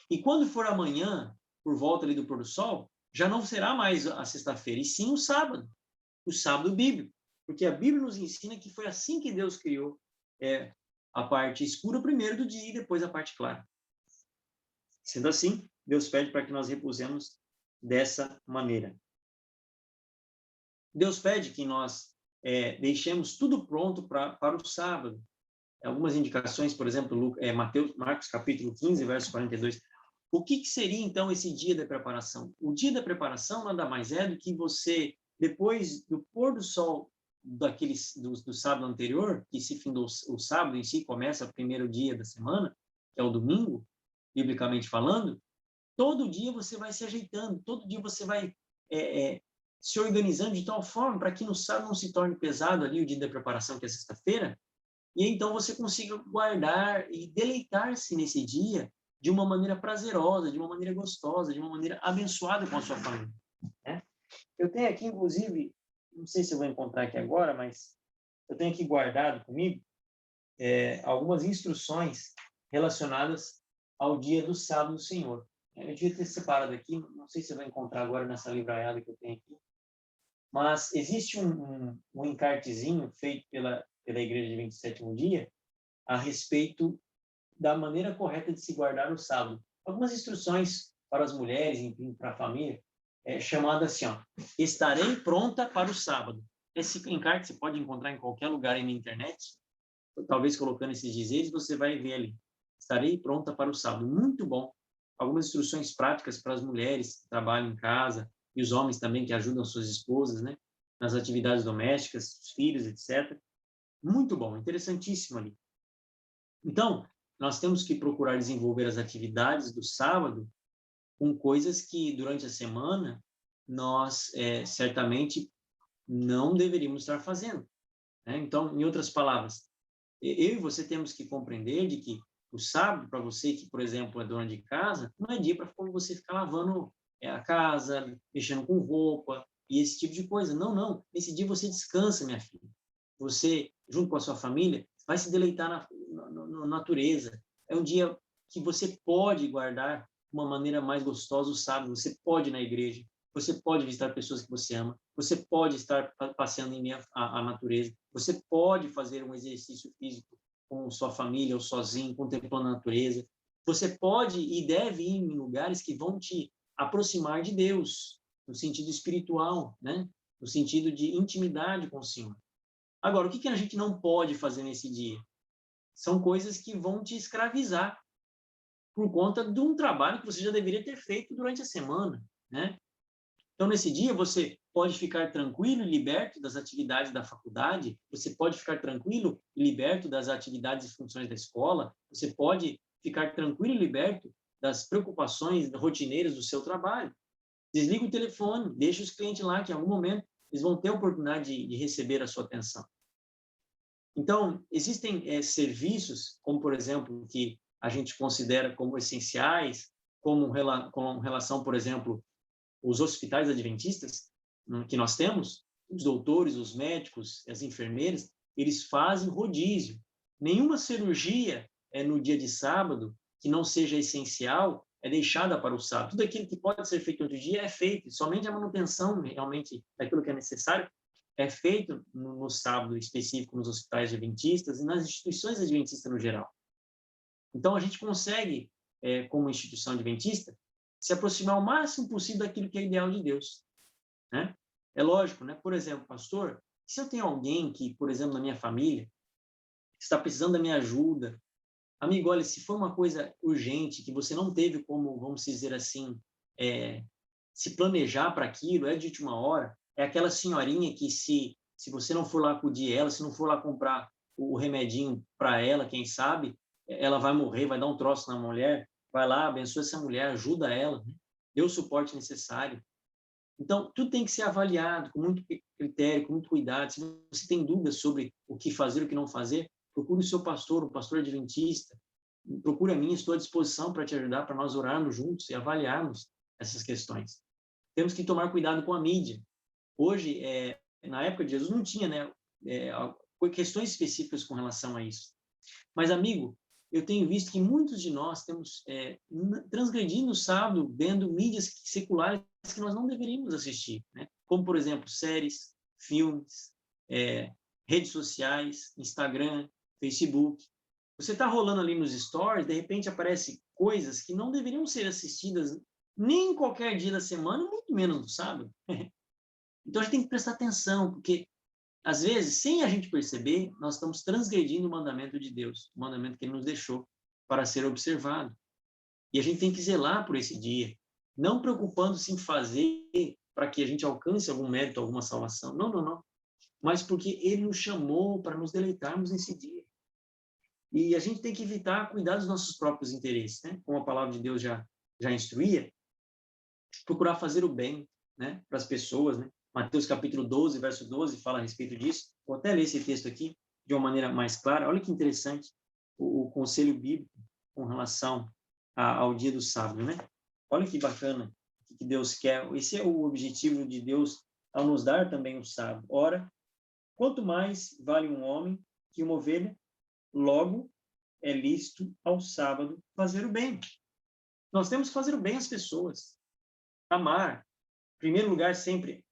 E quando for amanhã, por volta ali do pôr do sol, já não será mais a sexta-feira, e sim o sábado bíblico. Porque a Bíblia nos ensina que foi assim que Deus criou a parte escura primeiro do dia e depois a parte clara. Sendo assim, Deus pede para que nós repousemos dessa maneira. Deus pede que nós deixemos tudo pronto para o sábado. Algumas indicações, por exemplo, Marcos capítulo 15, verso 42. O que seria, então, esse dia da preparação? O dia da preparação nada mais é do que você, depois do pôr do sol do sábado anterior, que se findou o sábado em si, começa o primeiro dia da semana, que é o domingo, biblicamente falando, todo dia você vai se ajeitando, todo dia você vai se organizando de tal forma para que no sábado não se torne pesado ali o dia da preparação, que é sexta-feira, e então você consiga guardar e deleitar-se nesse dia de uma maneira prazerosa, de uma maneira gostosa, de uma maneira abençoada com a sua família. Né? Eu tenho aqui, inclusive, não sei se eu vou encontrar aqui agora, mas eu tenho aqui guardado comigo algumas instruções relacionadas ao dia do sábado do Senhor. Eu devia ter separado aqui, não sei se eu vou encontrar agora nessa livraiada que eu tenho aqui, mas existe um encartezinho feito pela Igreja de 27º Dia a respeito da maneira correta de se guardar o sábado. Algumas instruções para as mulheres, enfim, para a família, chamada assim, estarei pronta para o sábado. Esse encarte você pode encontrar em qualquer lugar aí na internet, talvez colocando esses dizeres, você vai ver ali, estarei pronta para o sábado. Muito bom. Algumas instruções práticas para as mulheres que trabalham em casa, e os homens também que ajudam suas esposas, né, nas atividades domésticas, os filhos, etc. Muito bom, interessantíssimo ali. Então, nós temos que procurar desenvolver as atividades do sábado com coisas que, durante a semana, nós certamente não deveríamos estar fazendo. Né? Então, em outras palavras, eu e você temos que compreender de que o sábado, para você que, por exemplo, é dona de casa, não é dia para você ficar lavando a casa, mexendo com roupa e esse tipo de coisa. Não, não. Nesse dia você descansa, minha filha. Você, junto com a sua família, vai se deleitar na natureza. É um dia que você pode guardar de uma maneira mais gostosa o sábado. Você pode ir na igreja, você pode visitar pessoas que você ama, você pode estar passeando em meio à natureza, você pode fazer um exercício físico com sua família ou sozinho, contemplando a natureza. Você pode e deve ir em lugares que vão te aproximar de Deus, no sentido espiritual, né? No sentido de intimidade com o Senhor. Agora, o que a gente não pode fazer nesse dia? São coisas que vão te escravizar por conta de um trabalho que você já deveria ter feito durante a semana, né? Então, nesse dia, você pode ficar tranquilo e liberto das atividades da faculdade, você pode ficar tranquilo e liberto das atividades e funções da escola, você pode ficar tranquilo e liberto das preocupações rotineiras do seu trabalho. Desliga o telefone, deixa os clientes lá, que em algum momento eles vão ter a oportunidade de receber a sua atenção. Então, existem serviços, como, por exemplo, que a gente considera como essenciais, com relação, por exemplo, os hospitais adventistas que nós temos, os doutores, os médicos, as enfermeiras, eles fazem rodízio. Nenhuma cirurgia no dia de sábado que não seja essencial é deixada para o sábado. Tudo aquilo que pode ser feito outro dia é feito. Somente a manutenção realmente daquilo que é necessário é feito no sábado específico nos hospitais adventistas e nas instituições adventistas no geral. Então, a gente consegue, como instituição adventista, se aproximar o máximo possível daquilo que é ideal de Deus. Né? É lógico, né? Por exemplo, pastor, se eu tenho alguém que, por exemplo, na minha família, está precisando da minha ajuda, amigo, olha, se for uma coisa urgente, que você não teve como, vamos dizer assim, se planejar para aquilo, é de última hora, é aquela senhorinha que se você não for lá acudir ela, se não for lá comprar o remedinho para ela, quem sabe, ela vai morrer, vai dar um troço na mulher, vai lá, abençoa essa mulher, ajuda ela, dê o suporte necessário. Então, tudo tem que ser avaliado com muito critério, com muito cuidado. Se você tem dúvidas sobre o que fazer, o que não fazer, procure o seu pastor, o pastor adventista, procure a mim, estou à disposição para te ajudar, para nós orarmos juntos e avaliarmos essas questões. Temos que tomar cuidado com a mídia. Hoje, na época de Jesus, não tinha questões específicas com relação a isso. Mas, amigo, eu tenho visto que muitos de nós temos transgredindo o sábado, vendo mídias seculares que nós não deveríamos assistir, né? Como, por exemplo, séries, filmes, redes sociais, Instagram, Facebook. Você está rolando ali nos stories, de repente aparecem coisas que não deveriam ser assistidas nem em qualquer dia da semana, muito menos no sábado. Então, a gente tem que prestar atenção, porque, às vezes, sem a gente perceber, nós estamos transgredindo o mandamento de Deus, o mandamento que Ele nos deixou para ser observado. E a gente tem que zelar por esse dia, não preocupando-se em fazer para que a gente alcance algum mérito, alguma salvação. Não, não, não. Mas porque Ele nos chamou para nos deleitarmos nesse dia. E a gente tem que evitar cuidar dos nossos próprios interesses, né? Como a palavra de Deus já instruía, procurar fazer o bem, né, para as pessoas, né? Mateus capítulo 12, verso 12, fala a respeito disso. Vou até ler esse texto aqui de uma maneira mais clara. Olha que interessante o conselho bíblico com relação ao dia do sábado, né? Olha que bacana o que Deus quer. Esse é o objetivo de Deus ao nos dar também o sábado. Ora, quanto mais vale um homem que uma ovelha, logo é lícito ao sábado fazer o bem. Nós temos que fazer o bem às pessoas. Amar. Em primeiro lugar, sempre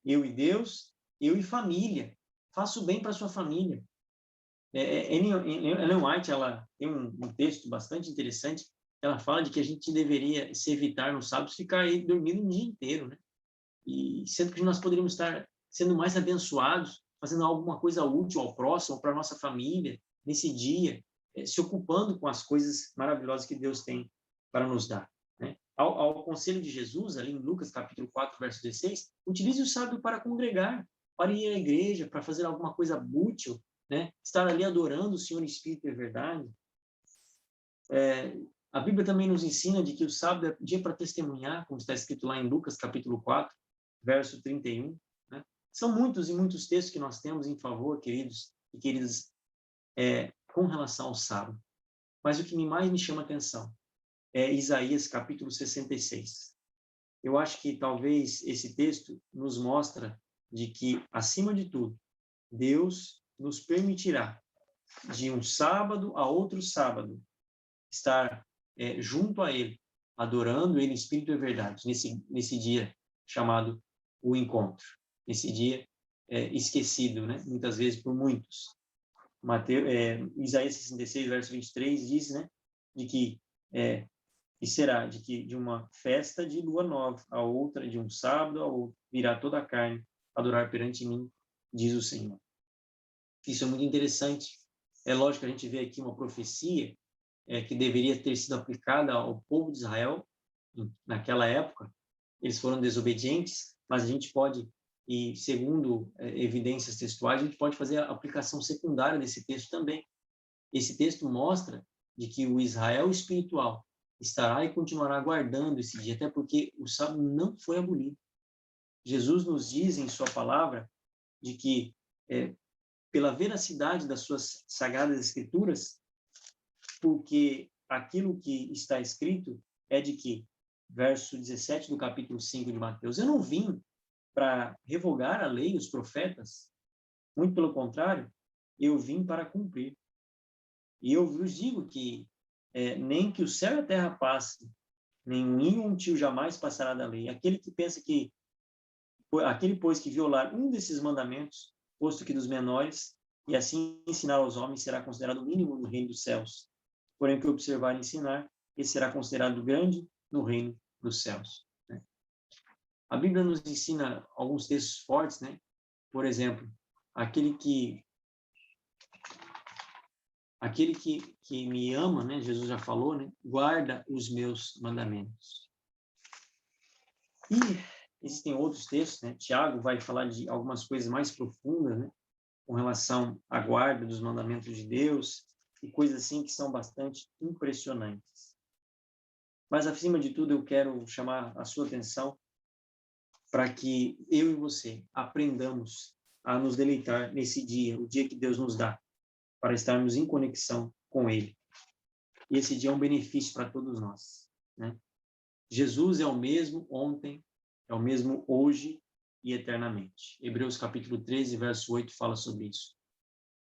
eu e Deus, eu e família. Faça o bem para a sua família. Ellen White, ela tem um texto bastante interessante. Ela fala de que a gente deveria se evitar no sábado ficar aí dormindo o dia inteiro, né? E sendo que nós poderíamos estar sendo mais abençoados, fazendo alguma coisa útil ao próximo, para a nossa família, nesse dia, se ocupando com as coisas maravilhosas que Deus tem para nos dar, né? Ao conselho de Jesus, ali em Lucas capítulo 4, verso 16, utilize o sábado para congregar, para ir à igreja, para fazer alguma coisa útil, né? Estar ali adorando o Senhor em Espírito e verdade. A Bíblia também nos ensina de que o sábado é dia para testemunhar, como está escrito lá em Lucas capítulo 4, verso 31. Né? São muitos e muitos textos que nós temos em favor, queridos e queridas, com relação ao sábado. Mas o que mais me chama a atenção é Isaías capítulo 66. Eu acho que talvez esse texto nos mostra de que, acima de tudo, Deus nos permitirá, de um sábado a outro sábado, estar junto a Ele, adorando Ele em espírito e verdade, nesse dia chamado o encontro, nesse dia esquecido, né? Muitas vezes por muitos. Isaías 66, verso 23, diz, né, de que e será de que de uma festa de lua nova a outra, de um sábado a outro, virá toda a carne adorar perante mim, diz o Senhor. Isso é muito interessante. É lógico que a gente vê aqui uma profecia que deveria ter sido aplicada ao povo de Israel naquela época. Eles foram desobedientes, mas a gente pode, e segundo evidências textuais, a gente pode fazer a aplicação secundária desse texto também. Esse texto mostra de que o Israel espiritual estará e continuará guardando esse dia, até porque o sábado não foi abolido. Jesus nos diz em sua palavra de que, pela veracidade das suas sagradas escrituras, porque aquilo que está escrito é de que, verso 17 do capítulo 5 de Mateus, eu não vim para revogar a lei e os profetas, muito pelo contrário, eu vim para cumprir. E eu vos digo que nem que o céu e a terra passe, nem um ninho ou um tio jamais passará da lei. Aquele, pois, que violar um desses mandamentos, posto que dos menores, e assim ensinar aos homens, será considerado o mínimo no reino dos céus. Porém, o que observar e ensinar, esse será considerado grande no reino dos céus. Né? A Bíblia nos ensina alguns textos fortes, né? Por exemplo, aquele que me ama, né? Jesus já falou, né? Guarda os meus mandamentos. E existem outros textos, né? Tiago vai falar de algumas coisas mais profundas, né? Com relação à guarda dos mandamentos de Deus e coisas assim que são bastante impressionantes. Mas, acima de tudo, eu quero chamar a sua atenção para que eu e você aprendamos a nos deleitar nesse dia, o dia que Deus nos dá, para estarmos em conexão com Ele. E esse dia é um benefício para todos nós, né? Jesus é o mesmo ontem, é o mesmo hoje e eternamente. Hebreus capítulo 13, verso 8 fala sobre isso.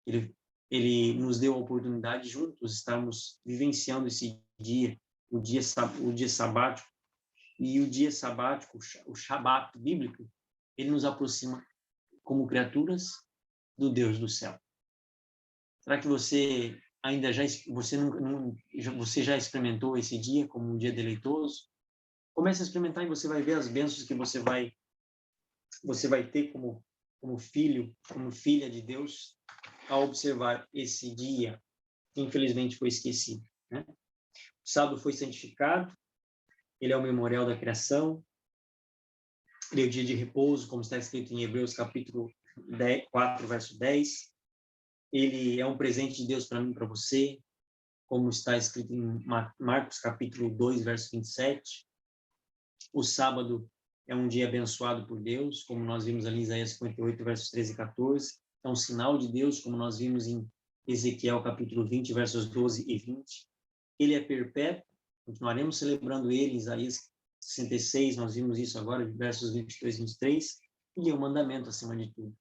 Ele Ele nos deu a oportunidade de juntos estarmos vivenciando esse dia, o dia sabático. E o dia sabático, o Shabat bíblico, ele nos aproxima como criaturas do Deus do céu. Será que você ainda você já experimentou esse dia como um dia deleitoso? Comece a experimentar e você vai ver as bênçãos que você vai ter como filho, como filha de Deus, ao observar esse dia que infelizmente foi esquecido, né? O sábado foi santificado, ele é o memorial da criação, ele é o dia de repouso, como está escrito em Hebreus capítulo 4, verso 10. Ele é um presente de Deus para mim e para você, como está escrito em Marcos capítulo 2, verso 27. O sábado é um dia abençoado por Deus, como nós vimos ali em Isaías 58, versos 13 e 14. É um sinal de Deus, como nós vimos em Ezequiel capítulo 20, versos 12 e 20. Ele é perpétuo, continuaremos celebrando ele em Isaías 66, nós vimos isso agora, versos 22 e 23. Ele é um mandamento acima de tudo.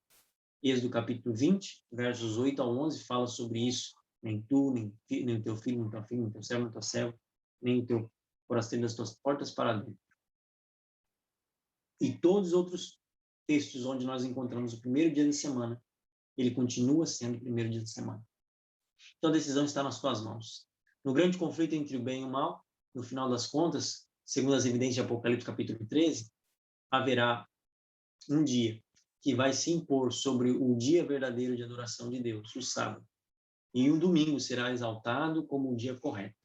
Êxodo capítulo 20, versos 8 a 11, fala sobre isso. Nem tu, nem o teu filho, nem tua filha, nem teu servo, nem tua serva, nem o teu forasteiro das tuas portas para dentro. E todos os outros textos onde nós encontramos o primeiro dia da semana, ele continua sendo o primeiro dia da semana. Então a decisão está nas tuas mãos. No grande conflito entre o bem e o mal, no final das contas, segundo as evidências de Apocalipse capítulo 13, haverá um dia que vai se impor sobre o dia verdadeiro de adoração de Deus, o sábado. E o domingo será exaltado como o dia correto.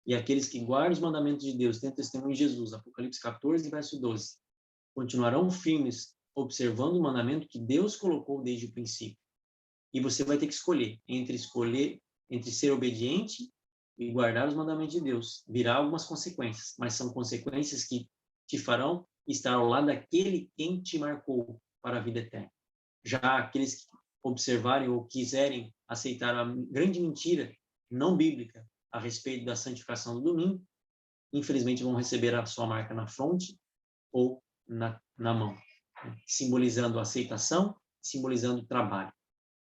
E aqueles que guardam os mandamentos de Deus, têm testemunho de Jesus, Apocalipse 14, verso 12, continuarão firmes, observando o mandamento que Deus colocou desde o princípio. E você vai ter que escolher entre ser obediente e guardar os mandamentos de Deus. Virá algumas consequências, mas são consequências que te farão estar ao lado daquele quem te marcou para a vida eterna. Já aqueles que observarem ou quiserem aceitar a grande mentira não bíblica a respeito da santificação do domingo, infelizmente vão receber a sua marca na fronte ou na mão, simbolizando a aceitação, simbolizando o trabalho.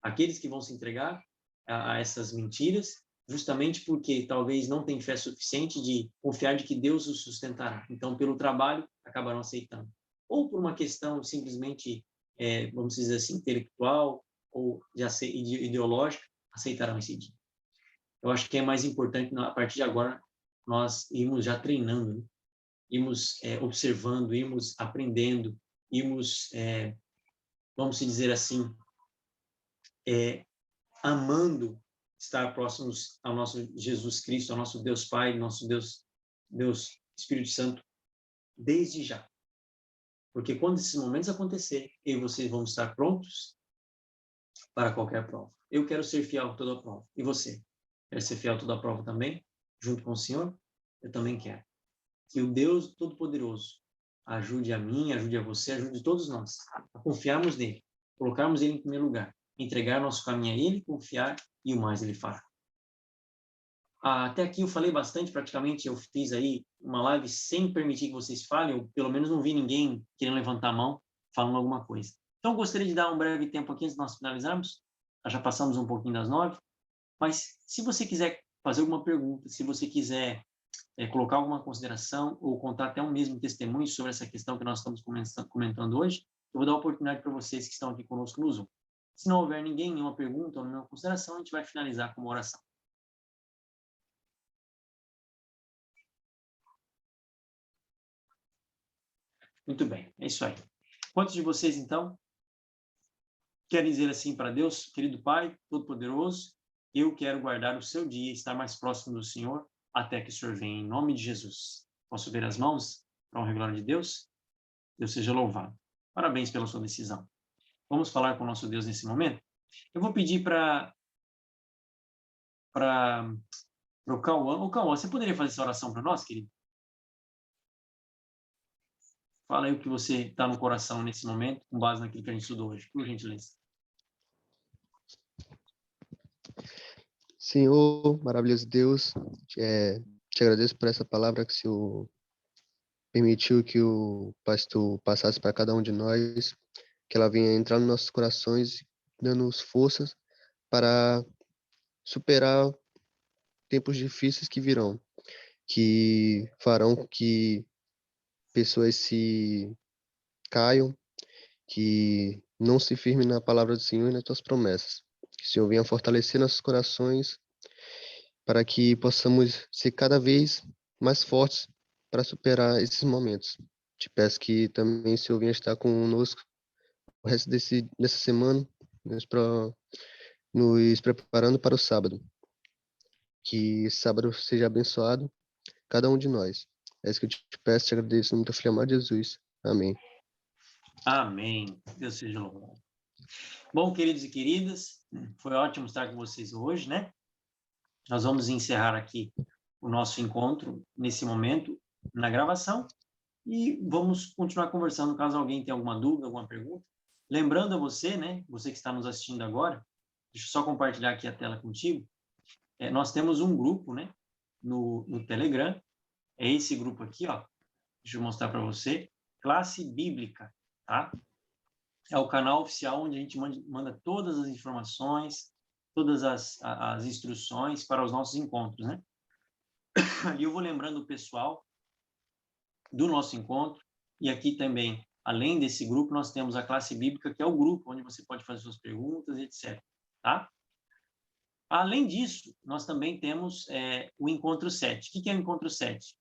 Aqueles que vão se entregar a essas mentiras, justamente porque talvez não têm fé suficiente de confiar de que Deus os sustentará. Então, pelo trabalho, acabarão aceitando. Ou por uma questão simplesmente, vamos dizer assim, intelectual ou ideológica, aceitarão esse dia. Eu acho que é mais importante, a partir de agora, nós irmos já treinando, né? Irmos observando, irmos aprendendo, irmos, vamos dizer assim, amando estar próximos ao nosso Jesus Cristo, ao nosso Deus Pai, nosso Deus Espírito Santo, desde já. Porque quando esses momentos acontecerem, eu e vocês vamos estar prontos para qualquer prova. Eu quero ser fiel a toda a prova. E você? Quer ser fiel a toda a prova também? Junto com o Senhor? Eu também quero. Que o Deus Todo-Poderoso ajude a mim, ajude a você, ajude todos nós a confiarmos nele, colocarmos ele em primeiro lugar, entregar nosso caminho a ele, confiar e o mais ele fará. Até aqui eu falei bastante, praticamente eu fiz aí uma live sem permitir que vocês falem, ou pelo menos não vi ninguém querendo levantar a mão falando alguma coisa. Então eu gostaria de dar um breve tempo aqui antes de nós finalizarmos. Nós já passamos um pouquinho das 9, mas se você quiser fazer alguma pergunta, se você quiser colocar alguma consideração ou contar até um mesmo testemunho sobre essa questão que nós estamos comentando hoje, eu vou dar a oportunidade para vocês que estão aqui conosco no Zoom. Se não houver ninguém, nenhuma pergunta ou nenhuma consideração, a gente vai finalizar com uma oração. Muito bem, é isso aí. Quantos de vocês, então, querem dizer assim para Deus, querido Pai Todo-Poderoso, eu quero guardar o seu dia e estar mais próximo do Senhor até que o Senhor venha, em nome de Jesus. Posso ver as mãos para honra e glória de Deus? Deus seja louvado. Parabéns pela sua decisão. Vamos falar com o nosso Deus nesse momento? Eu vou pedir para o Cauã. Ô, Cauã, você poderia fazer essa oração para nós, querido? Fala aí o que você está no coração nesse momento, com base naquilo que a gente estudou hoje, por gentileza. Senhor, maravilhoso Deus, te agradeço por essa palavra que o Senhor permitiu que o pastor passasse para cada um de nós, que ela venha entrar nos nossos corações, dando-nos forças para superar tempos difíceis que virão, que farão com que pessoas se caiam, que não se firmem na palavra do Senhor e nas tuas promessas. Que o Senhor venha fortalecer nossos corações para que possamos ser cada vez mais fortes para superar esses momentos. Te peço que também o Senhor venha estar conosco o resto dessa semana, nos preparando para o sábado. Que esse sábado seja abençoado, cada um de nós. É isso que eu te peço, te agradeço no nome do Filho amado Jesus. Amém. Amém. Deus seja louvado. Bom, queridos e queridas, foi ótimo estar com vocês hoje, né? Nós vamos encerrar aqui o nosso encontro nesse momento, na gravação, e vamos continuar conversando caso alguém tenha alguma dúvida, alguma pergunta. Lembrando a você, né, você que está nos assistindo agora, deixa eu só compartilhar aqui a tela contigo. Nós temos um grupo, né, no Telegram, é esse grupo aqui, ó, deixa eu mostrar para você, Classe Bíblica, tá? É o canal oficial onde a gente manda todas as informações, todas as instruções para os nossos encontros, né? E eu vou lembrando o pessoal do nosso encontro, e aqui também, além desse grupo, nós temos a Classe Bíblica, que é o grupo onde você pode fazer suas perguntas, etc. Tá? Além disso, nós também temos o Encontro 7. O que é o Encontro 7?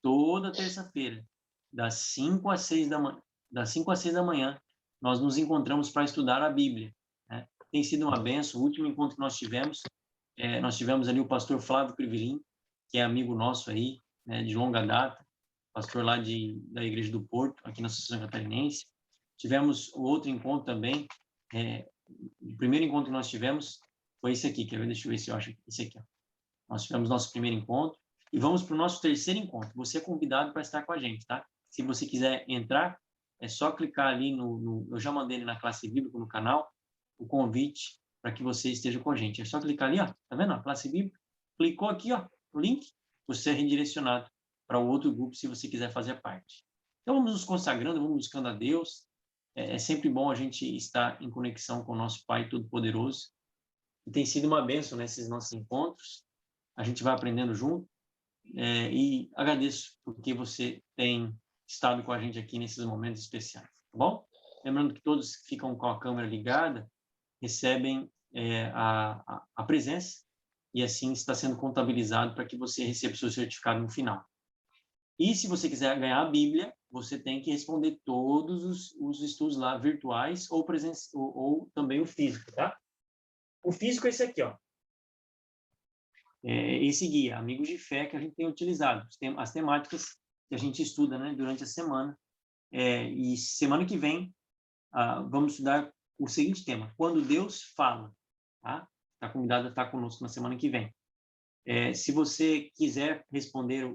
Toda terça-feira, das 5 às 6 da manhã, nós nos encontramos para estudar a Bíblia, né? Tem sido uma benção. O último encontro que nós tivemos ali o pastor Flávio Crivelin, que é amigo nosso aí, né, de longa data, pastor lá da Igreja do Porto, aqui na Associação Catarinense. Tivemos o outro encontro também, o primeiro encontro que nós tivemos foi esse aqui, quer ver? Deixa eu ver se eu acho esse aqui. Ó. Nós tivemos nosso primeiro encontro e vamos para o nosso terceiro encontro. Você é convidado para estar com a gente, tá? Se você quiser entrar, é só clicar ali eu já mandei ele na Classe Bíblica, no canal, o convite para que você esteja com a gente. É só clicar ali, ó, tá vendo? A Classe Bíblica. Clicou aqui, ó, no link, você é redirecionado para o outro grupo, se você quiser fazer parte. Então, vamos nos consagrando, vamos buscando a Deus. É sempre bom a gente estar em conexão com o nosso Pai Todo-Poderoso. E tem sido uma bênção nesses nossos encontros. A gente vai aprendendo junto. E agradeço porque você tem estado com a gente aqui nesses momentos especiais, tá bom? Lembrando que todos que ficam com a câmera ligada recebem a presença e assim está sendo contabilizado para que você receba o seu certificado no final. E se você quiser ganhar a Bíblia, você tem que responder todos os estudos lá virtuais ou também o físico, tá? O físico é esse aqui, ó. Esse guia, Amigos de Fé, que a gente tem utilizado, as temáticas que a gente estuda, né, durante a semana. E semana que vem, vamos estudar o seguinte tema: Quando Deus Fala. Tá? Está convidado a estar conosco na semana que vem. Se você quiser responder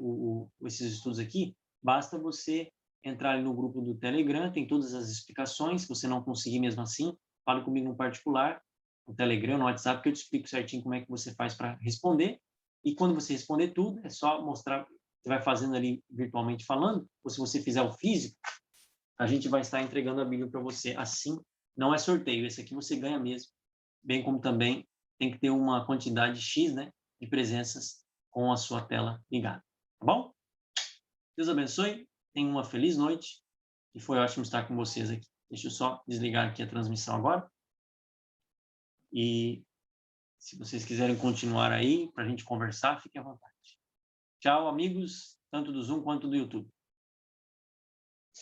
esses estudos aqui, basta você entrar no grupo do Telegram, tem todas as explicações. Se você não conseguir mesmo assim, fale comigo no particular, no Telegram, no WhatsApp, que eu te explico certinho como é que você faz para responder. E quando você responder tudo, é só mostrar, você vai fazendo ali virtualmente falando, ou se você fizer o físico, a gente vai estar entregando a Bíblia para você. Assim, não é sorteio, esse aqui você ganha mesmo. Bem como também tem que ter uma quantidade X, né, de presenças com a sua tela ligada. Tá bom? Deus abençoe, tenha uma feliz noite e foi ótimo estar com vocês aqui. Deixa eu só desligar aqui a transmissão agora. E se vocês quiserem continuar aí para a gente conversar, fiquem à vontade. Tchau, amigos, tanto do Zoom quanto do YouTube.